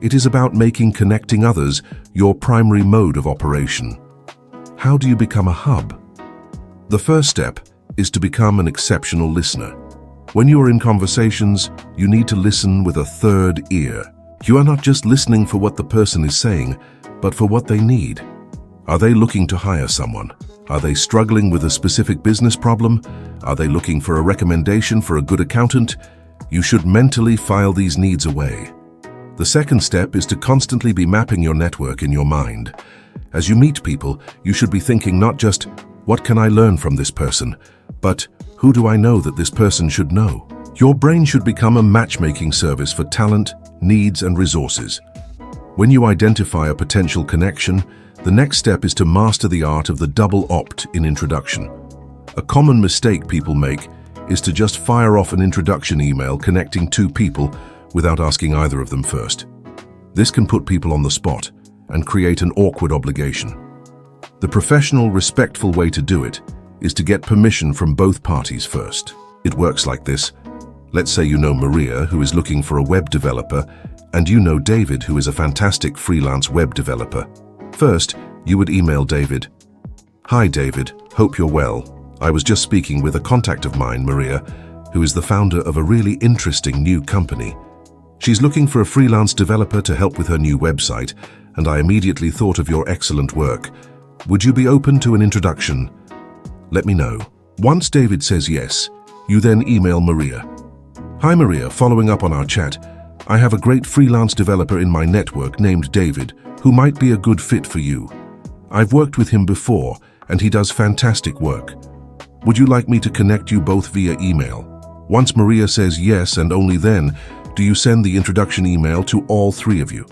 It is about making connecting others your primary mode of operation. How do you become a hub? The first step is to become an exceptional listener. When you are in conversations, you need to listen with a third ear. You are not just listening for what the person is saying, but for what they need. Are they looking to hire someone? Are they struggling with a specific business problem? Are they looking for a recommendation for a good accountant? You should mentally file these needs away. The second step is to constantly be mapping your network in your mind. As you meet people, you should be thinking not just, "What can I learn from this person?" but "Who do I know that this person should know?" Your brain should become a matchmaking service for talent, needs, and resources. When you identify a potential connection, the next step is to master the art of the double opt in introduction. A common mistake people make is to just fire off an introduction email connecting two people without asking either of them first. This can put people on the spot and create an awkward obligation. The professional, respectful way to do it is to get permission from both parties first. It works like this. Let's say you know Maria, who is looking for a web developer, and you know David, who is a fantastic freelance web developer. First, you would email David. "Hi David, hope you're well. I was just speaking with a contact of mine, Maria, who is the founder of a really interesting new company. She's looking for a freelance developer to help with her new website, and I immediately thought of your excellent work. Would you be open to an introduction? Let me know." Once David says yes, you then email Maria. "Hi Maria, following up on our chat, I have a great freelance developer in my network named David, who might be a good fit for you. I've worked with him before, and he does fantastic work. Would you like me to connect you both via email?" Once Maria says yes, and only then, do you send the introduction email to all three of you.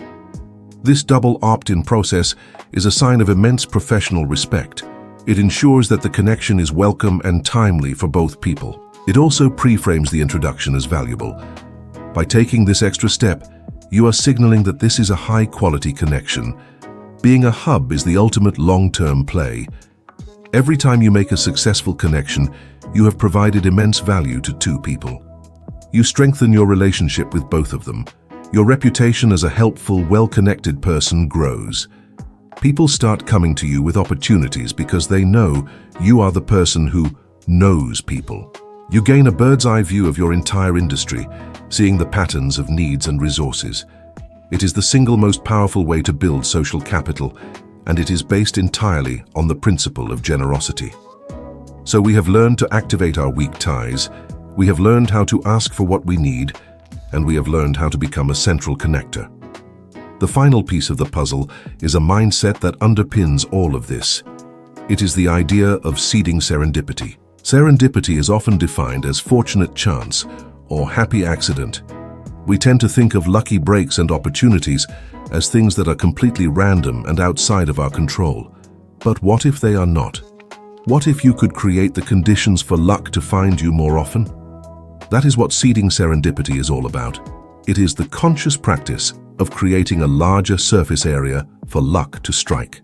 This double opt-in process is a sign of immense professional respect. It ensures that the connection is welcome and timely for both people. It also pre-frames the introduction as valuable. By taking this extra step, you are signaling that this is a high-quality connection. Being a hub is the ultimate long-term play. Every time you make a successful connection, you have provided immense value to two people. You strengthen your relationship with both of them. Your reputation as a helpful, well-connected person grows. People start coming to you with opportunities because they know you are the person who knows people. You gain a bird's-eye view of your entire industry, seeing the patterns of needs and resources. It is the single most powerful way to build social capital, and it is based entirely on the principle of generosity. So we have learned to activate our weak ties, we have learned how to ask for what we need, and we have learned how to become a central connector. The final piece of the puzzle is a mindset that underpins all of this. It is the idea of seeding serendipity. Serendipity is often defined as fortunate chance or happy accident. We tend to think of lucky breaks and opportunities as things that are completely random and outside of our control. But what if they are not? What if you could create the conditions for luck to find you more often? That is what seeding serendipity is all about. It is the conscious practice of creating a larger surface area for luck to strike.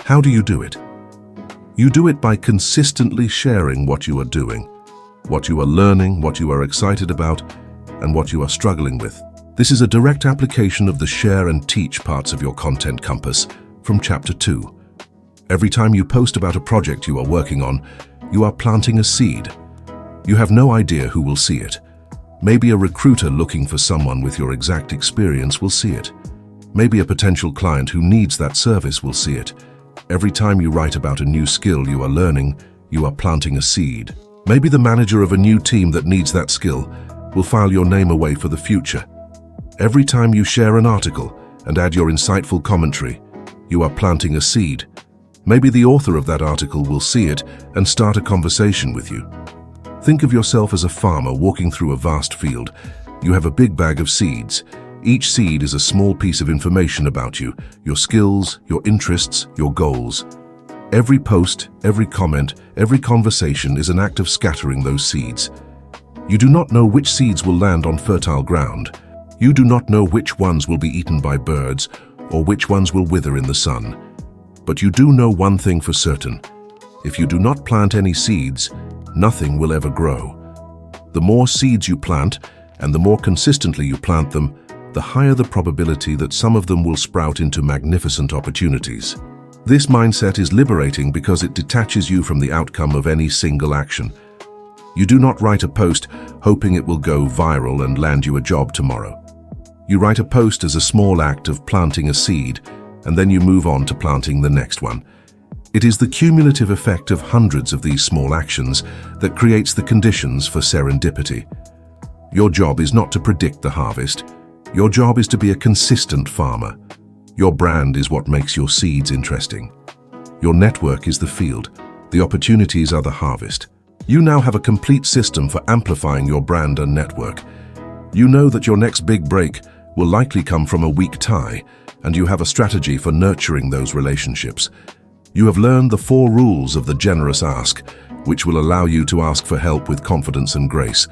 How do you do it? You do it by consistently sharing what you are doing, what you are learning, what you are excited about, and what you are struggling with. This is a direct application of the share and teach parts of your content compass from Chapter 2. Every time you post about a project you are working on, you are planting a seed. You have no idea who will see it. Maybe a recruiter looking for someone with your exact experience will see it. Maybe a potential client who needs that service will see it. Every time you write about a new skill you are learning, you are planting a seed. Maybe the manager of a new team that needs that skill will file your name away for the future. Every time you share an article and add your insightful commentary, you are planting a seed. Maybe the author of that article will see it and start a conversation with you. Think of yourself as a farmer walking through a vast field. You have a big bag of seeds. Each seed is a small piece of information about you, your skills, your interests, your goals. Every post, every comment, every conversation is an act of scattering those seeds. You do not know which seeds will land on fertile ground. You do not know which ones will be eaten by birds or which ones will wither in the sun. But you do know one thing for certain. If you do not plant any seeds, nothing will ever grow. The more seeds you plant, and the more consistently you plant them, the higher the probability that some of them will sprout into magnificent opportunities. This mindset is liberating because it detaches you from the outcome of any single action. You do not write a post hoping it will go viral and land you a job tomorrow. You write a post as a small act of planting a seed, and then you move on to planting the next one. It is the cumulative effect of hundreds of these small actions that creates the conditions for serendipity. Your job is not to predict the harvest. Your job is to be a consistent farmer. Your brand is what makes your seeds interesting. Your network is the field. The opportunities are the harvest. You now have a complete system for amplifying your brand and network. You know that your next big break will likely come from a weak tie, and you have a strategy for nurturing those relationships. You have learned the 4 rules of the generous ask, which will allow you to ask for help with confidence and grace.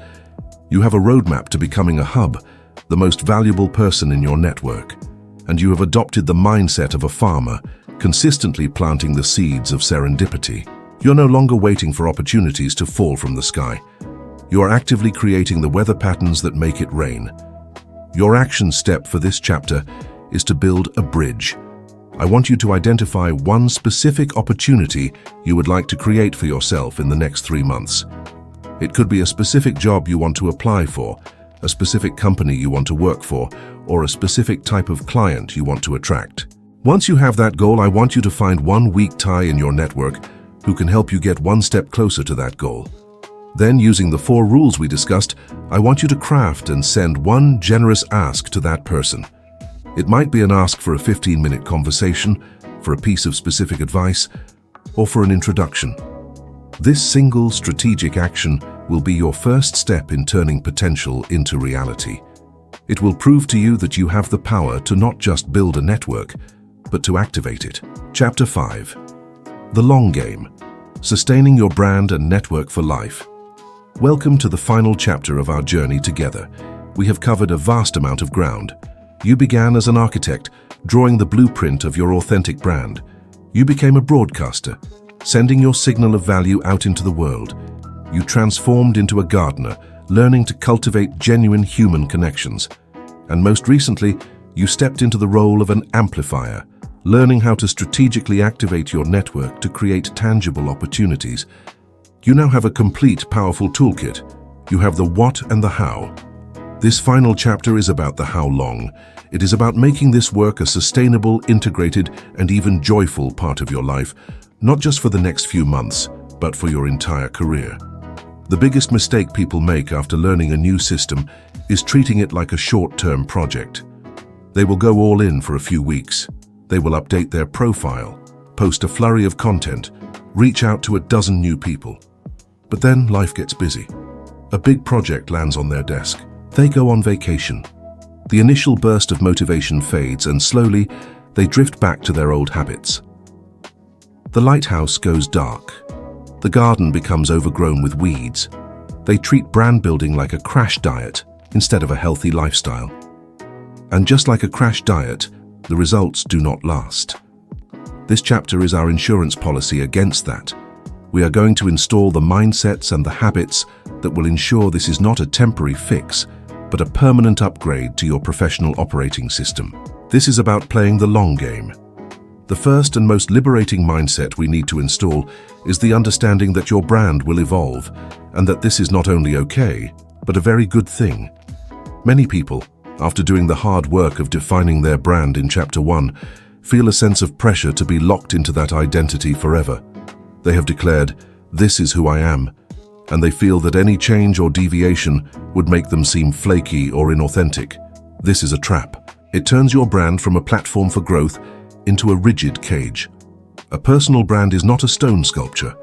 You have a roadmap to becoming a hub, the most valuable person in your network. And you have adopted the mindset of a farmer, consistently planting the seeds of serendipity. You're no longer waiting for opportunities to fall from the sky. You are actively creating the weather patterns that make it rain. Your action step for this chapter is to build a bridge. I want you to identify one specific opportunity you would like to create for yourself in the next 3 months. It could be a specific job you want to apply for, a specific company you want to work for, or a specific type of client you want to attract. Once you have that goal, I want you to find one weak tie in your network who can help you get one step closer to that goal. Then, using the 4 rules we discussed, I want you to craft and send one generous ask to that person. It might be an ask for a 15-minute conversation, for a piece of specific advice, or for an introduction. This single strategic action will be your first step in turning potential into reality. It will prove to you that you have the power to not just build a network, but to activate it. Chapter 5. The Long Game. Sustaining your brand and network for life. Welcome to the final chapter of our journey together. We have covered a vast amount of ground. You began as an architect, drawing the blueprint of your authentic brand. You became a broadcaster, sending your signal of value out into the world. You transformed into a gardener, learning to cultivate genuine human connections. And most recently, you stepped into the role of an amplifier, learning how to strategically activate your network to create tangible opportunities. You now have a complete, powerful toolkit. You have the what and the how. This final chapter is about the how long. It is about making this work a sustainable, integrated, and even joyful part of your life, not just for the next few months, but for your entire career. The biggest mistake people make after learning a new system is treating it like a short-term project. They will go all in for a few weeks. They will update their profile, post a flurry of content, reach out to a dozen new people. But then life gets busy. A big project lands on their desk. They go on vacation. The initial burst of motivation fades, and slowly they drift back to their old habits. The lighthouse goes dark. The garden becomes overgrown with weeds. They treat brand building like a crash diet instead of a healthy lifestyle. And just like a crash diet, the results do not last. This chapter is our insurance policy against that. We are going to install the mindsets and the habits that will ensure this is not a temporary fix, but a permanent upgrade to your professional operating system. This is about playing the long game. The first and most liberating mindset we need to install is the understanding that your brand will evolve, and that this is not only okay, but a very good thing. Many people, after doing the hard work of defining their brand in Chapter 1, feel a sense of pressure to be locked into that identity forever. They have declared, "This is who I am," and they feel that any change or deviation would make them seem flaky or inauthentic. This is a trap. It turns your brand from a platform for growth into a rigid cage. A personal brand is not a stone sculpture,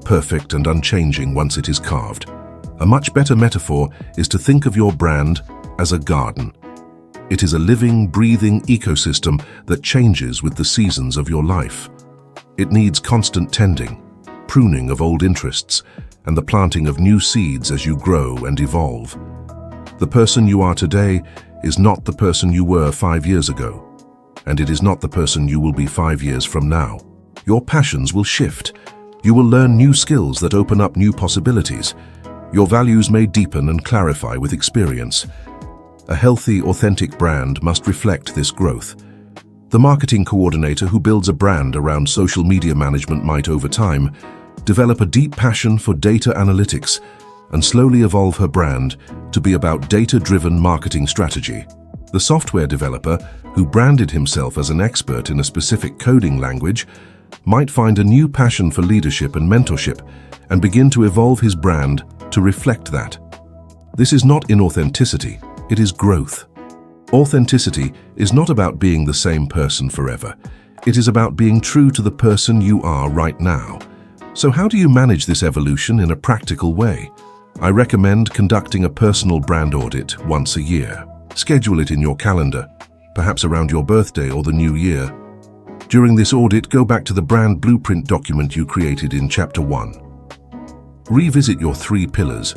perfect and unchanging once it is carved. A much better metaphor is to think of your brand as a garden. It is a living, breathing ecosystem that changes with the seasons of your life. It needs constant tending, pruning of old interests, and the planting of new seeds as you grow and evolve. The person you are today is not the person you were 5 years ago, and it is not the person you will be 5 years from now. Your passions will shift. You will learn new skills that open up new possibilities. Your values may deepen and clarify with experience. A healthy, authentic brand must reflect this growth. The marketing coordinator who builds a brand around social media management might, over time, develop a deep passion for data analytics and slowly evolve her brand to be about data-driven marketing strategy. The software developer who branded himself as an expert in a specific coding language might find a new passion for leadership and mentorship and begin to evolve his brand to reflect that. This is not inauthenticity, it is growth. Authenticity is not about being the same person forever. It is about being true to the person you are right now. So how do you manage this evolution in a practical way? I recommend conducting a personal brand audit once a year. Schedule it in your calendar, perhaps around your birthday or the new year. During this audit, go back to the brand blueprint document you created in Chapter 1. Revisit your 3 pillars.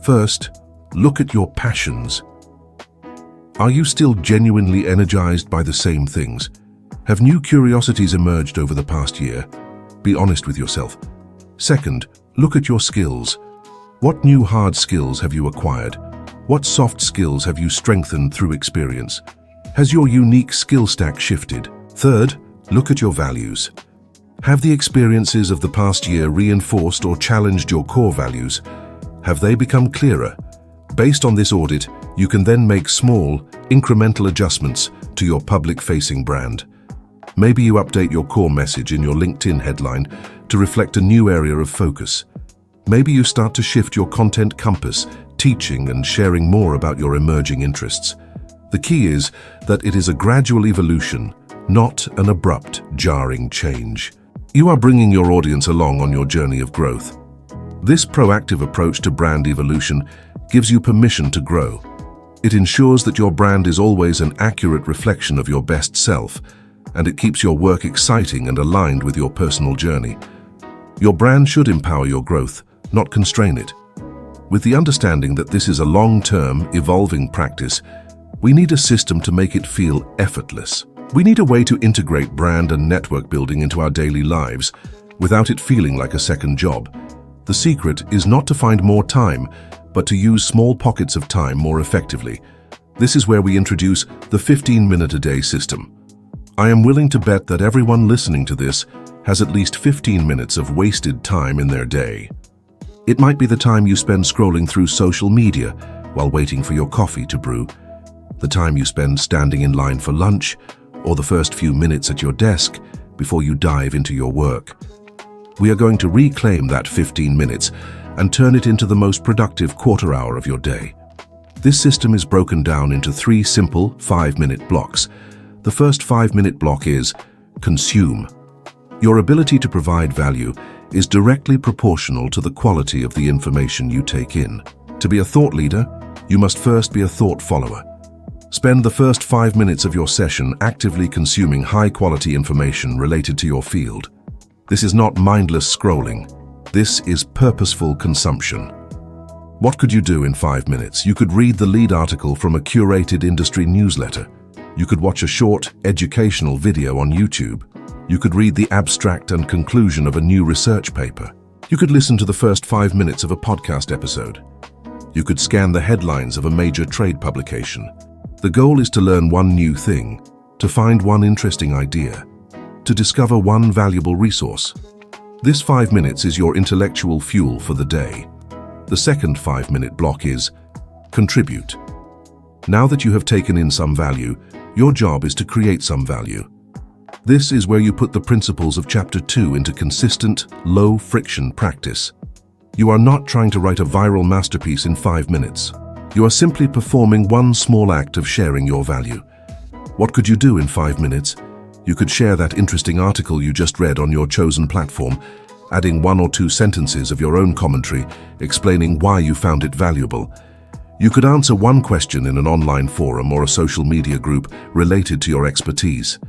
First, look at your passions. Are you still genuinely energized by the same things? Have new curiosities emerged over the past year? Be honest with yourself. Second, look at your skills. What new hard skills have you acquired? What soft skills have you strengthened through experience? Has your unique skill stack shifted? Third, look at your values. Have the experiences of the past year reinforced or challenged your core values? Have they become clearer? Based on this audit, you can then make small, incremental adjustments to your public-facing brand. Maybe you update your core message in your LinkedIn headline to reflect a new area of focus. Maybe you start to shift your content compass, teaching and sharing more about your emerging interests. The key is that it is a gradual evolution, not an abrupt, jarring change. You are bringing your audience along on your journey of growth. This proactive approach to brand evolution gives you permission to grow. It ensures that your brand is always an accurate reflection of your best self, and it keeps your work exciting and aligned with your personal journey. Your brand should empower your growth, not constrain it. With the understanding that this is a long-term, evolving practice, we need a system to make it feel effortless. We need a way to integrate brand and network building into our daily lives without it feeling like a second job. The secret is not to find more time, but to use small pockets of time more effectively. This is where we introduce the 15-minute-a-day system. I am willing to bet that everyone listening to this has at least 15 minutes of wasted time in their day. It might be the time you spend scrolling through social media, while waiting for your coffee to brew, the time you spend standing in line for lunch, or the first few minutes at your desk before you dive into your work. We are going to reclaim that 15 minutes and turn it into the most productive quarter hour of your day. This system is broken down into 3 simple 5-minute blocks. The first 5-minute block is consume. Your ability to provide value is directly proportional to the quality of the information you take in. To be a thought leader, you must first be a thought follower. Spend the first 5 minutes of your session actively consuming high-quality information related to your field. This is not mindless scrolling. This is purposeful consumption. What could you do in 5 minutes? You could read the lead article from a curated industry newsletter. You could watch a short, educational video on YouTube. You could read the abstract and conclusion of a new research paper. You could listen to the first 5 minutes of a podcast episode. You could scan the headlines of a major trade publication. The goal is to learn one new thing, to find one interesting idea, to discover one valuable resource. This 5 minutes is your intellectual fuel for the day. The second 5-minute block is contribute. Now that you have taken in some value, your job is to create some value. This is where you put the principles of Chapter 2 into consistent, low-friction practice. You are not trying to write a viral masterpiece in 5 minutes. You are simply performing one small act of sharing your value. What could you do in 5 minutes? You could share that interesting article you just read on your chosen platform, adding 1 or 2 sentences of your own commentary, explaining why you found it valuable. You could answer one question in an online forum or a social media group related to your expertise.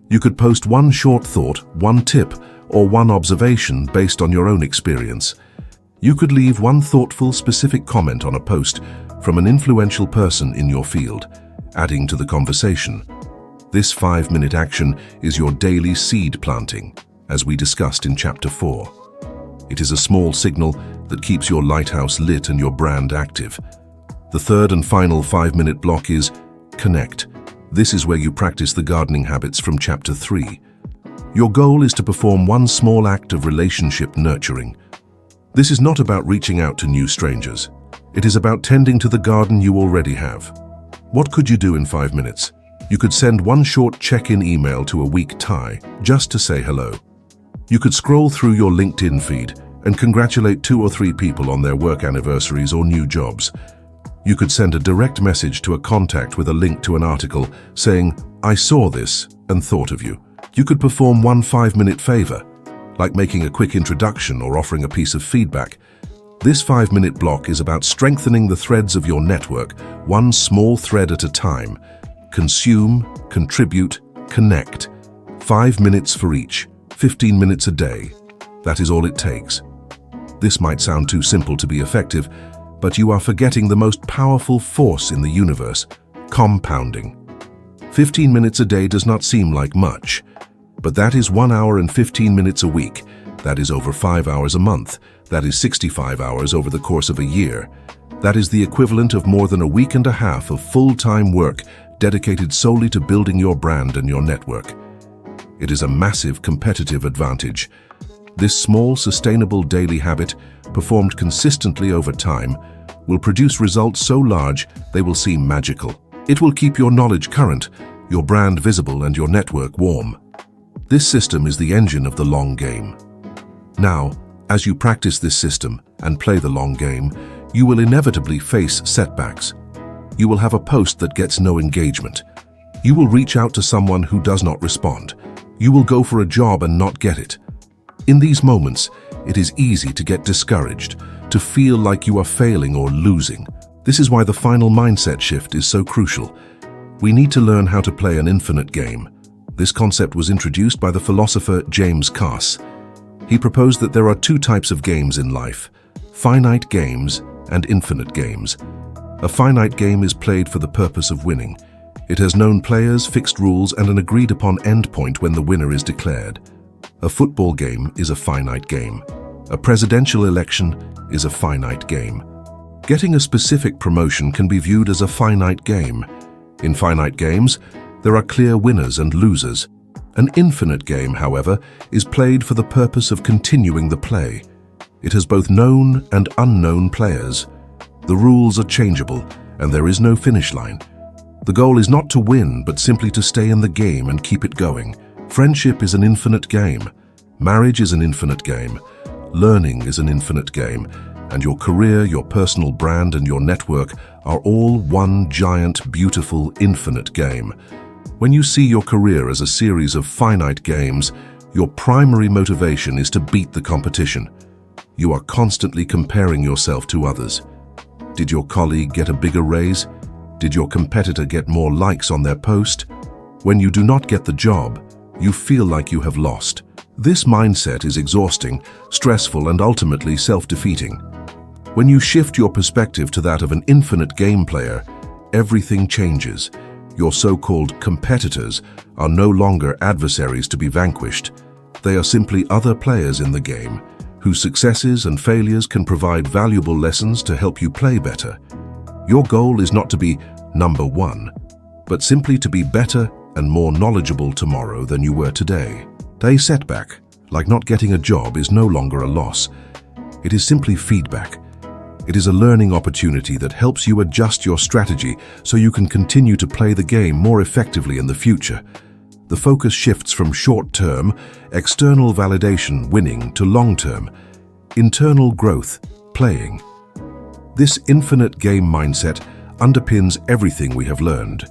You could post one short thought, one tip, or one observation based on your own experience. You could leave one thoughtful, specific comment on a post from an influential person in your field, adding to the conversation. This 5-minute action is your daily seed planting, as we discussed in Chapter 4. It is a small signal that keeps your lighthouse lit and your brand active. The third and final 5-minute block is connect. This is where you practice the gardening habits from Chapter 3. Your goal is to perform one small act of relationship nurturing. This is not about reaching out to new strangers. It is about tending to the garden you already have. What could you do in 5 minutes? You could send one short check-in email to a weak tie, just to say hello. You could scroll through your LinkedIn feed and congratulate 2 or 3 people on their work anniversaries or new jobs. You could send a direct message to a contact with a link to an article saying, "I saw this and thought of you." You could perform one 5-minute favor, like making a quick introduction or offering a piece of feedback. This 5-minute block is about strengthening the threads of your network, one small thread at a time. Consume, contribute, connect. 5 minutes for each, 15 minutes a day. That is all it takes. This might sound too simple to be effective, but you are forgetting the most powerful force in the universe, compounding. 15 minutes a day does not seem like much, but that is 1 hour and 15 minutes a week. That is over 5 hours a month. That is 65 hours over the course of a year. That is the equivalent of more than a week and a half of full-time work dedicated solely to building your brand and your network. It is a massive competitive advantage. This small, sustainable daily habit, performed consistently over time, will produce results so large they will seem magical. It will keep your knowledge current, your brand visible, and your network warm. This system is the engine of the long game. Now, as you practice this system and play the long game, you will inevitably face setbacks. You will have a post that gets no engagement. You will reach out to someone who does not respond. You will go for a job and not get it. In these moments, it is easy to get discouraged, to feel like you are failing or losing. This is why the final mindset shift is so crucial. We need to learn how to play an infinite game. This concept was introduced by the philosopher James Cass. He proposed that there are 2 types of games in life: finite games and infinite games. A finite game is played for the purpose of winning. It has known players, fixed rules, and an agreed-upon endpoint when the winner is declared. A football game is a finite game. A presidential election is a finite game. Getting a specific promotion can be viewed as a finite game. In finite games, there are clear winners and losers. An infinite game, however, is played for the purpose of continuing the play. It has both known and unknown players. The rules are changeable, and there is no finish line. The goal is not to win, but simply to stay in the game and keep it going. Friendship is an infinite game. Marriage is an infinite game. Learning is an infinite game. And your career, your personal brand, and your network are all one giant, beautiful, infinite game. When you see your career as a series of finite games, your primary motivation is to beat the competition. You are constantly comparing yourself to others. Did your colleague get a bigger raise? Did your competitor get more likes on their post? When you do not get the job, you feel like you have lost. This mindset is exhausting, stressful, and ultimately self-defeating. When you shift your perspective to that of an infinite game player, everything changes. Your so-called competitors are no longer adversaries to be vanquished. They are simply other players in the game, whose successes and failures can provide valuable lessons to help you play better. Your goal is not to be number one, but simply to be better and more knowledgeable tomorrow than you were today. A setback, like not getting a job, is no longer a loss. It is simply feedback. It is a learning opportunity that helps you adjust your strategy so you can continue to play the game more effectively in the future. The focus shifts from short-term, external validation, winning, to long-term, internal growth, playing. This infinite game mindset underpins everything we have learned.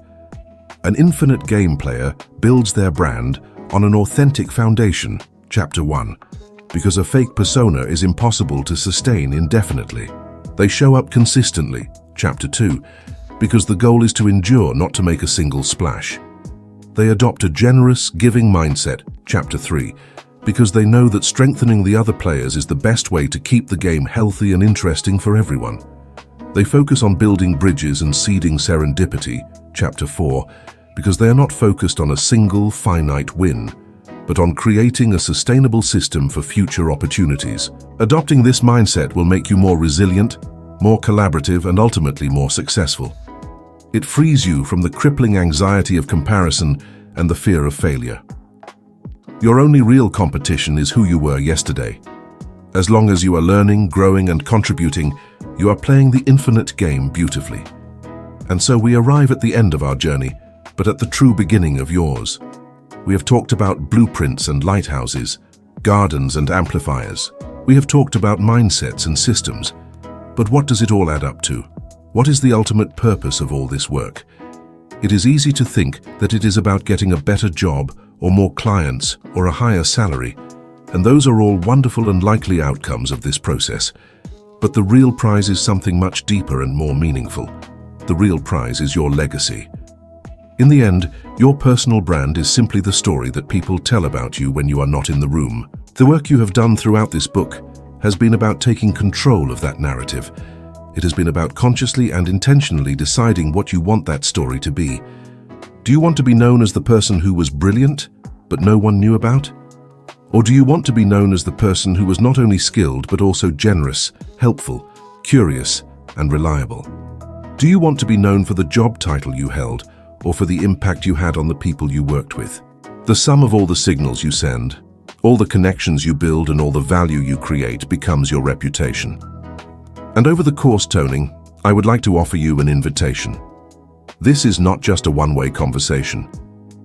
An infinite game player builds their brand on an authentic foundation, Chapter 1, because a fake persona is impossible to sustain indefinitely. They show up consistently, Chapter 2, because the goal is to endure, not to make a single splash. They adopt a generous, giving mindset, Chapter 3, because they know that strengthening the other players is the best way to keep the game healthy and interesting for everyone. They focus on building bridges and seeding serendipity, Chapter 4, because they are not focused on a single, finite win, but on creating a sustainable system for future opportunities. Adopting this mindset will make you more resilient, more collaborative, and ultimately more successful. It frees you from the crippling anxiety of comparison and the fear of failure. Your only real competition is who you were yesterday. As long as you are learning, growing, and contributing, you are playing the infinite game beautifully. And so we arrive at the end of our journey, but at the true beginning of yours. We have talked about blueprints and lighthouses, gardens and amplifiers. We have talked about mindsets and systems. But what does it all add up to? What is the ultimate purpose of all this work? It is easy to think that it is about getting a better job or more clients or a higher salary, and those are all wonderful and likely outcomes of this process. But the real prize is something much deeper and more meaningful. The real prize is your legacy. In the end, your personal brand is simply the story that people tell about you when you are not in the room. The work you have done throughout this book has been about taking control of that narrative. It has been about consciously and intentionally deciding what you want that story to be. Do you want to be known as the person who was brilliant, but no one knew about? Or do you want to be known as the person who was not only skilled, but also generous, helpful, curious, and reliable? Do you want to be known for the job title you held, or for the impact you had on the people you worked with? The sum of all the signals you send, all the connections you build, and all the value you create becomes your reputation. And over the course toning, I would like to offer you an invitation. This is not just a one-way conversation.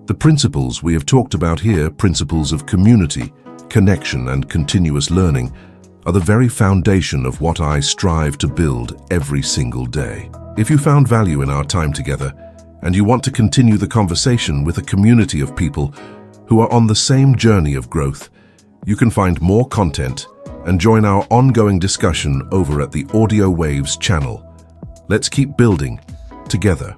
The principles we have talked about here, principles of community, connection, and continuous learning, are the very foundation of what I strive to build every single day. If you found value in our time together, and you want to continue the conversation with a community of people who are on the same journey of growth, you can find more content and join our ongoing discussion over at the Audio Waves channel. Let's keep building together.